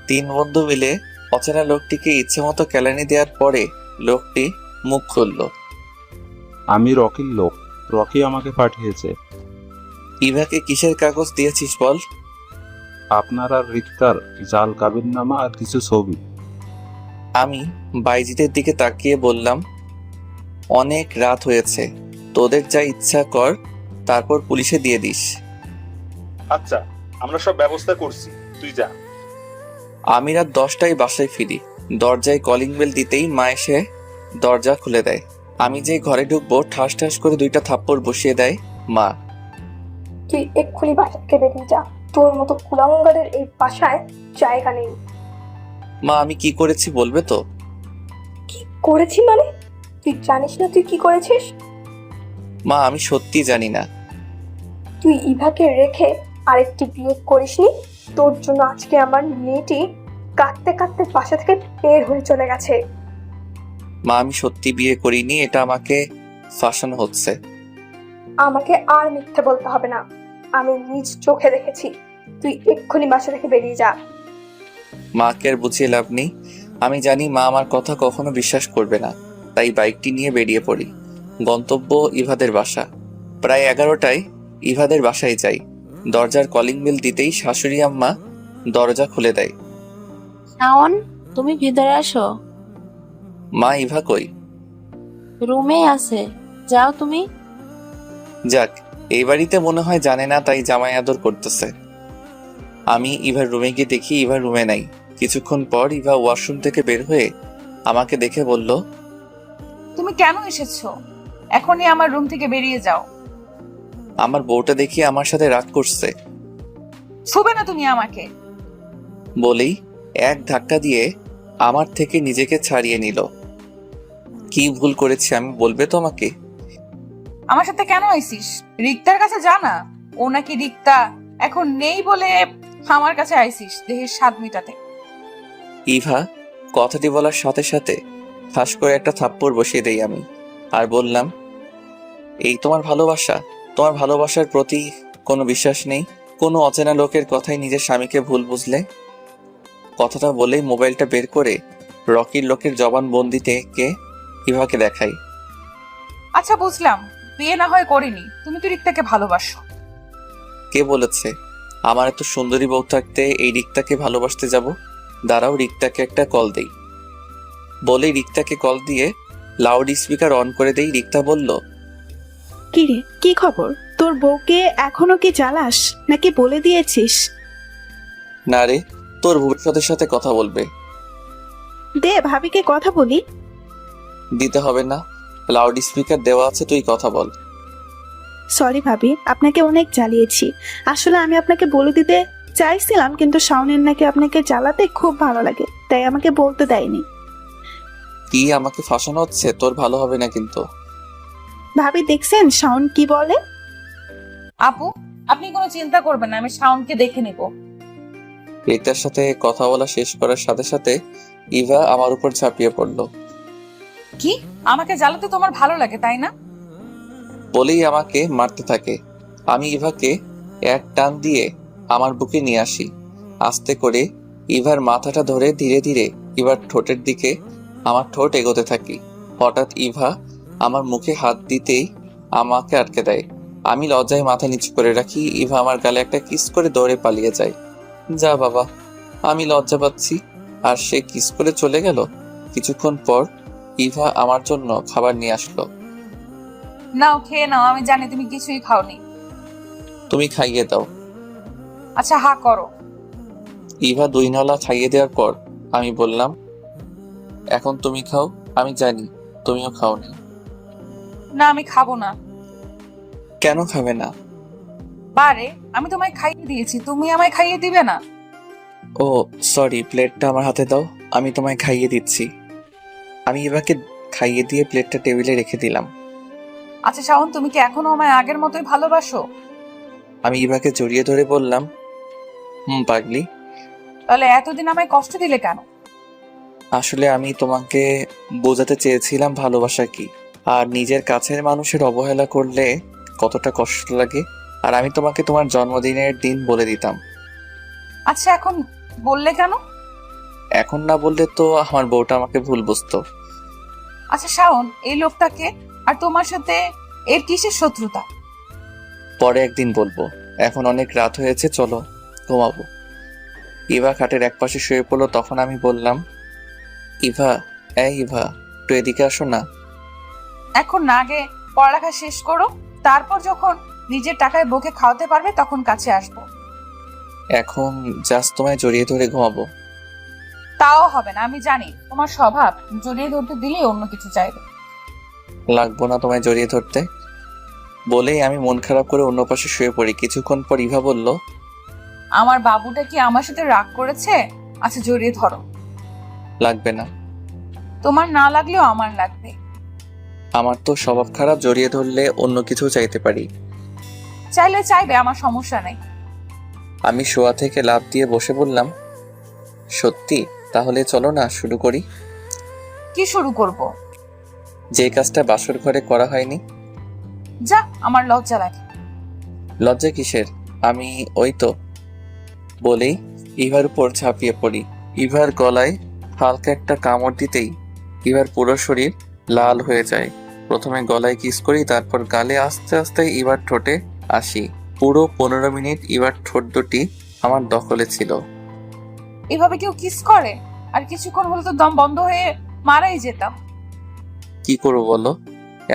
3 বন্ধু মিলে অচেনা লোকটিকে ইচ্ছে মতো কেলানি দেওয়ার পরে লোকটি মুখ খুলল। আমি রকির লোক, রকি আমাকে পাঠিয়েছে। ইভাকে কিসের কাগজ দিয়েছিস বল? আপনার আর রিক্তার জাল কাবিননামা আর কিছু ছবি। আমি বাইজিতের দিকে তাকিয়ে বললাম, অনেক রাত হয়েছে, তোদের যা ইচ্ছা কর, তারপর পুলিশে দিয়ে দিস। আচ্ছা, আমরা সব ব্যবস্থা করছি, তুই যা। আমি রাত 10টায় বাসায় ফিরি। দরজায় কলিং বেল দিতেই মা এসে দরজা খুলে দেয়। আমি যে ঘরে ঢুকবো ঠাস ঠাস করে 2টা থাপ্পড় বসিয়ে দেয় মা। তুই এক্ষুনি বাসা থেকে বেরিয়ে যা, তোর মতো কুলাঙ্গারের এই বাসায় জায়গা নেই। মা, আমি কি করেছি বলবে তো? কি করেছি মানে? তুই জানিস না তুই কি করেছিস? মা, আমি সত্যি জানি না। তুই ইভাকে রেখে আরেকটি বিয়ে করিসনি। তোর জন্য আজকে আমার মেয়েটি কাঁদতে কাঁদতে বাসা থেকে বের হয়ে চলে গেছে। মা, আমি সত্যি বিয়ে করিনি, এটা আমাকে ফাঁসানো হচ্ছে। আমাকে আর মিথ্যে বলতে হবে না, আমি নিজ চোখে দেখেছি। তুই এক্ষুনি বাসা থেকে বেরিয়ে যা। মাকে আর বুঝিয়ে লাভ নেই। আমি জানি মা আমার কথা কখনো বিশ্বাস করবে না, তাই বাইকটি নিয়ে বেরিয়ে পড়ি। গন্তব্য ইভাদের বাসা। প্রায় 11টায় ইভাদের বাসায় যাই। দরজার কলিং বেল দিতেই শাশুড়ি আম্মা দরজা খুলে দেয়। শাওন, তুমি ভিতরে আসো। মা, ইভা কই? রুমে আছে, যাও তুমি। যাক, এই বাড়িতে মনে হয় জানে না, তাই জামাই আদর করতেছে। আমি ইভার রুমে গিয়ে দেখি ইভা রুমে নাই। কিছুক্ষণ পর ইভা ওয়াশরুম থেকে বের হয়ে আমাকে দেখে বলল, তুমি কেন এসেছো? এখনই আমার রুম থেকে বেরিয়ে যাও। আমার বউটা দেখি আমার সাথে রাগ করছে। ছুবে না তুমি আমাকে। বলেই এক ধাক্কা দিয়ে আমার থেকে নিজেকে ছাড়িয়ে নিল। কি ভুল করেছি আমি বলবে তো আমাকে? আমার সাথে কেন আইছিস? রিক্তার কাছে যা না। ও নাকি রিক্তা এখন নেই বলে আমার কাছে আইছিস দেহের স্বাদ মিটাতে। ইভা কথাটি বলার সাথে সাথে ঠাস করে একটা থাপ্পড় বসিয়ে দেই আমি, আর বললাম, এই তোমার ভালোবাসা? তোমার ভালোবাসার প্রতি কোনো বিশ্বাস নেই? কোনো অচেনা লোকের কথাই নিজের স্বামীকে ভুল বুঝলে? কথাটা বলেই মোবাইলটা বের করে রকির লোকের জবানবন্দি থেকে ইভাকে দেখাই। আচ্ছা বুঝলাম, বিয়ে না হয় করিনি, তুমি তো রিক্তাকে ভালোবাসো। কে বলেছে? আমার এত সুন্দরী বউ থাকতে এই রিক্তাকে ভালোবাসতে যাব? দাঁড়াও, রিক্তাকে একটা কল দেই। বলেই রিক্তাকে কল দিয়ে লাউড স্পিকার অন করে দেই। রিক্তা বলল, কি রে, কি খবর? তোর বউকে এখনো কি জ্বালাস নাকি বলে দিয়েছিস? না রে, তোর ভবিষ্যতের সাথে কথা বলবে। দে ভাবিকে কথা বলি। দিতে হবে না, লাউড স্পিকার দেওয়া আছে, তুই কথা বল। সরি ভাবি, আপনাকে অনেক জ্বালিয়েছি। আসলে আমি আপনাকে বলে দিতে চাইছিলাম, কিন্তু শাওনের নাকি আপনাকে জ্বালাতে খুব ভালো লাগে, তাই আমাকে বলতে দেয়নি। কি আমাকে ফাঁসানো হচ্ছে? তোর ভালো হবে না কিন্তু। ভাবি দেখছেন শাওন কি বলে? আপু, আপনি কোনো চিন্তা করবেন না, আমি শাওনকে দেখে নেব। রিক্তার সাথে কথা বলা শেষ করার সাথে সাথে ইভা আমার উপর ঝাঁপিয়ে পড়লো। কি, আমাকে জ্বালাতে তোমার ভালো লাগে তাই না? বলেই আমাকে মারতে থাকে। আমি ইভাকে এক টান দিয়ে আমার বুকে নিয়ে আসি। আস্তে করে ইভার মাথাটা ধরে ধীরে ধীরে ইভার ঠোঁটের দিকে আমার ঠোঁট এগোতে থাকি। হঠাৎ ইভা আমার মুখে হাত দিতেই আমাকে আটকে দেয়। আমি লজ্জায় মাথা নিচু করে রাখি। ইভা আমার গালে একটা কিস করে দৌড়ে পালিয়ে যায়। যা বাবা, আমি লজ্জা পাচ্ছি, আর সে কিস করে চলে গেল। কিছুক্ষণ পর ইভা আমার জন্য খাবার নিয়ে আসলো। নাও, খেয়ে নাও, আমি জানি তুমি কিছুই খাওনি। তুমি খাইয়ে দাও। আচ্ছা হা করো। ইভা 2 নলা খাইয়ে দেওয়ার পর আমি বললাম, এখন তুমি খাও, আমি জানি তুমিও খাওনি। না, আমি খাবো না। কেন খাবে না? বারে, আমি তোমায় খাইয়ে দিয়েছি, তুমি আমায় খাইয়ে দিবে না? ও সরি, প্লেটটা আমার হাতে দাও, আমি তোমায় খাইয়ে দিচ্ছি। আমি ইভাকে খাইয়ে দিয়ে প্লেটটা টেবিলে রেখে দিলাম। আচ্ছা শাওন, তুমি কি এখনো আমায় আগের মতোই ভালোবাসো? আমি ইভাকে জড়িয়ে ধরে বললাম, পাগলি। তাহলে এতদিন আমায় কষ্ট দিলে কেন? আসলে আমি তোমাকে বোঝাতে চেয়েছিলাম ভালোবাসা কি, আর নিজের কাছের মানুষের অবহেলা করলে কতটা কষ্ট লাগে। আর আমি তোমাকে তোমার জন্মদিনের দিন বলে দিতাম। আচ্ছা এখন বললে কেন? এখন না বললে তো আমার বউটা আমাকে ভুল বুঝতো। আচ্ছা শাওন, এই লোকটাকে আর তোমার সাথে এর কিসের শত্রুতা? পরে একদিন বলবো, এখন অনেক রাত হয়েছে, চলো ঘুমাবো। ইভা খাটের একপাশে শুয়ে পড়লো। তখন আমি বললাম, ইভা, ইভা, একটু এদিকে আসো না। এখন না, আগে পড়ালেখা শেষ করো, তারপর যখন নিজের টাকায় বউকে খাওয়াতে পারবে তখন কাছে আসবো। এখন জাস্ট তোমায় জড়িয়ে ধরে ঘুমাবো। তাও হবে না, আমি জানি তোমার স্বভাব, জড়িয়ে ধরতে দিলে অন্য কিছু চাইবে। লাগবো না তোমায় জড়িয়ে ধরতে। বলেই আমি মন খারাপ করে অন্য পাশে শুয়ে পড়ি। কিছুক্ষণ পর ইভা বলল, আমার বাবুটা কি আমার সাথে রাগ করেছে? আচ্ছা জড়িয়ে ধরো। লাগবে না। তোমার না লাগলেও আমার লাগবে। আমার তো স্বভাব খারাপ, জড়িয়ে ধরলে অন্য কিছু চাইতে পারি। চাইলে চাইবে, আমার সমস্যা নেই। আমি শোয়া থেকে লাফ দিয়ে বসে বললাম, সত্যি? তাহলে চলো না শুরু করি। কি শুরু করব? যে কাজটা বাসর ঘরে করা হয়নি। যা, আমার লজ্জা লাগে। লজ্জা কিসের? আমি ওই তো। বলেই ইভার উপর ঝাঁপিয়ে পড়ি। ইভার গলায় হালকা একটা কামড় দিতেই ইভার পুরো শরীর লাল হয়ে যায়। প্রথমে গলায় কিস করি, তারপর গালে, আস্তে আস্তে ইভার ঠোঁটে আসি। পুরো 15 মিনিট ইভার ঠোঁট দুটি আমার দখলে ছিল। এভাবে কেউ কিস করে? আর কিছুক্ষণ হলে তো দম বন্ধ হয়ে মারাই যেতাম। কি করবো বলো?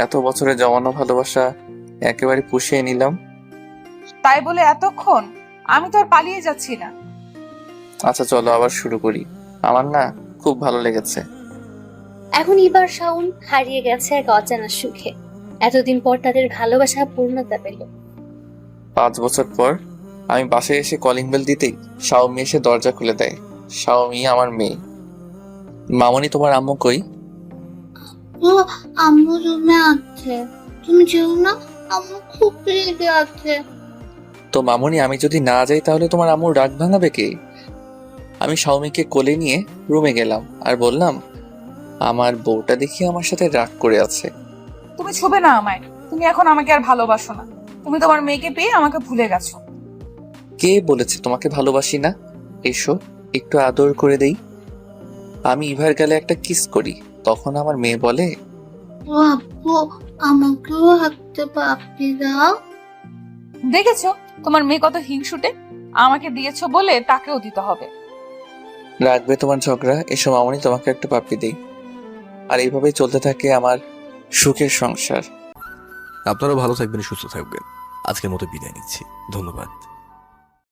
এত বছরে জমানো ভালোবাসা একেবারে পুষিয়ে নিলাম। তাই বলে এতক্ষণ? আমি তো আর পালিয়ে যাচ্ছি না। আচ্ছা চলো আবার শুরু করি, আমার না খুব ভালো লেগেছে। এখন ইভার শাওন হারিয়ে গেছে এক অজানা সুখে। এতদিন পর তাদের ভালোবাসা পূর্ণতা পেল। 5 বছর পর আমি বাসায় এসে কলিং বেল দিতেই শাওমি এসে দরজা খুলে দেয়। শাওমি আমার মেয়ে। মামনি, তোমার আম্মু কই? ও আম্মু রুমে আছে, তুমি যেও না, আম্মু খুব রেগে আছে। তো মামনি, আমি যদি না যাই তাহলে তোমার আম্মুর রাগ ভাঙাবে কে? আমি শাওমিকে কোলে নিয়ে রুমে গেলাম আর বললাম, আমার বউটা দেখি আমার সাথে রাগ করে আছে। তুমি ছুবে না আমায়, তুমি এখন আমাকে আর ভালোবাসো না। তুমি তোমার মেয়েকে পেয়ে আমাকে ভুলে গেছো। কে বলেছে তোমাকে ভালোবাসি না? এসো একটু আদর করে দেই। আমি ইভার গালে একটা কিস করি, তখন আমার মেয়ে বলে, ও আব্বু, আমাকেও একটা পাপ্পি দাও। দেখেছো তোমার মেয়ে কত হিংসুটে, আমাকে দিয়েছো বলে তাকেও দিতে হবে। রাখবে তোমার ঝগড়া? এসো মামনি, তোমাকে একটা পাপ্পি দেই। আর এইভাবেই চলতে থাকে আমার সুখের সংসার। আপনারা ভালো থাকবেন, সুস্থ থাকবেন। আজকের মতো বিদায় নিচ্ছি, ধন্যবাদ।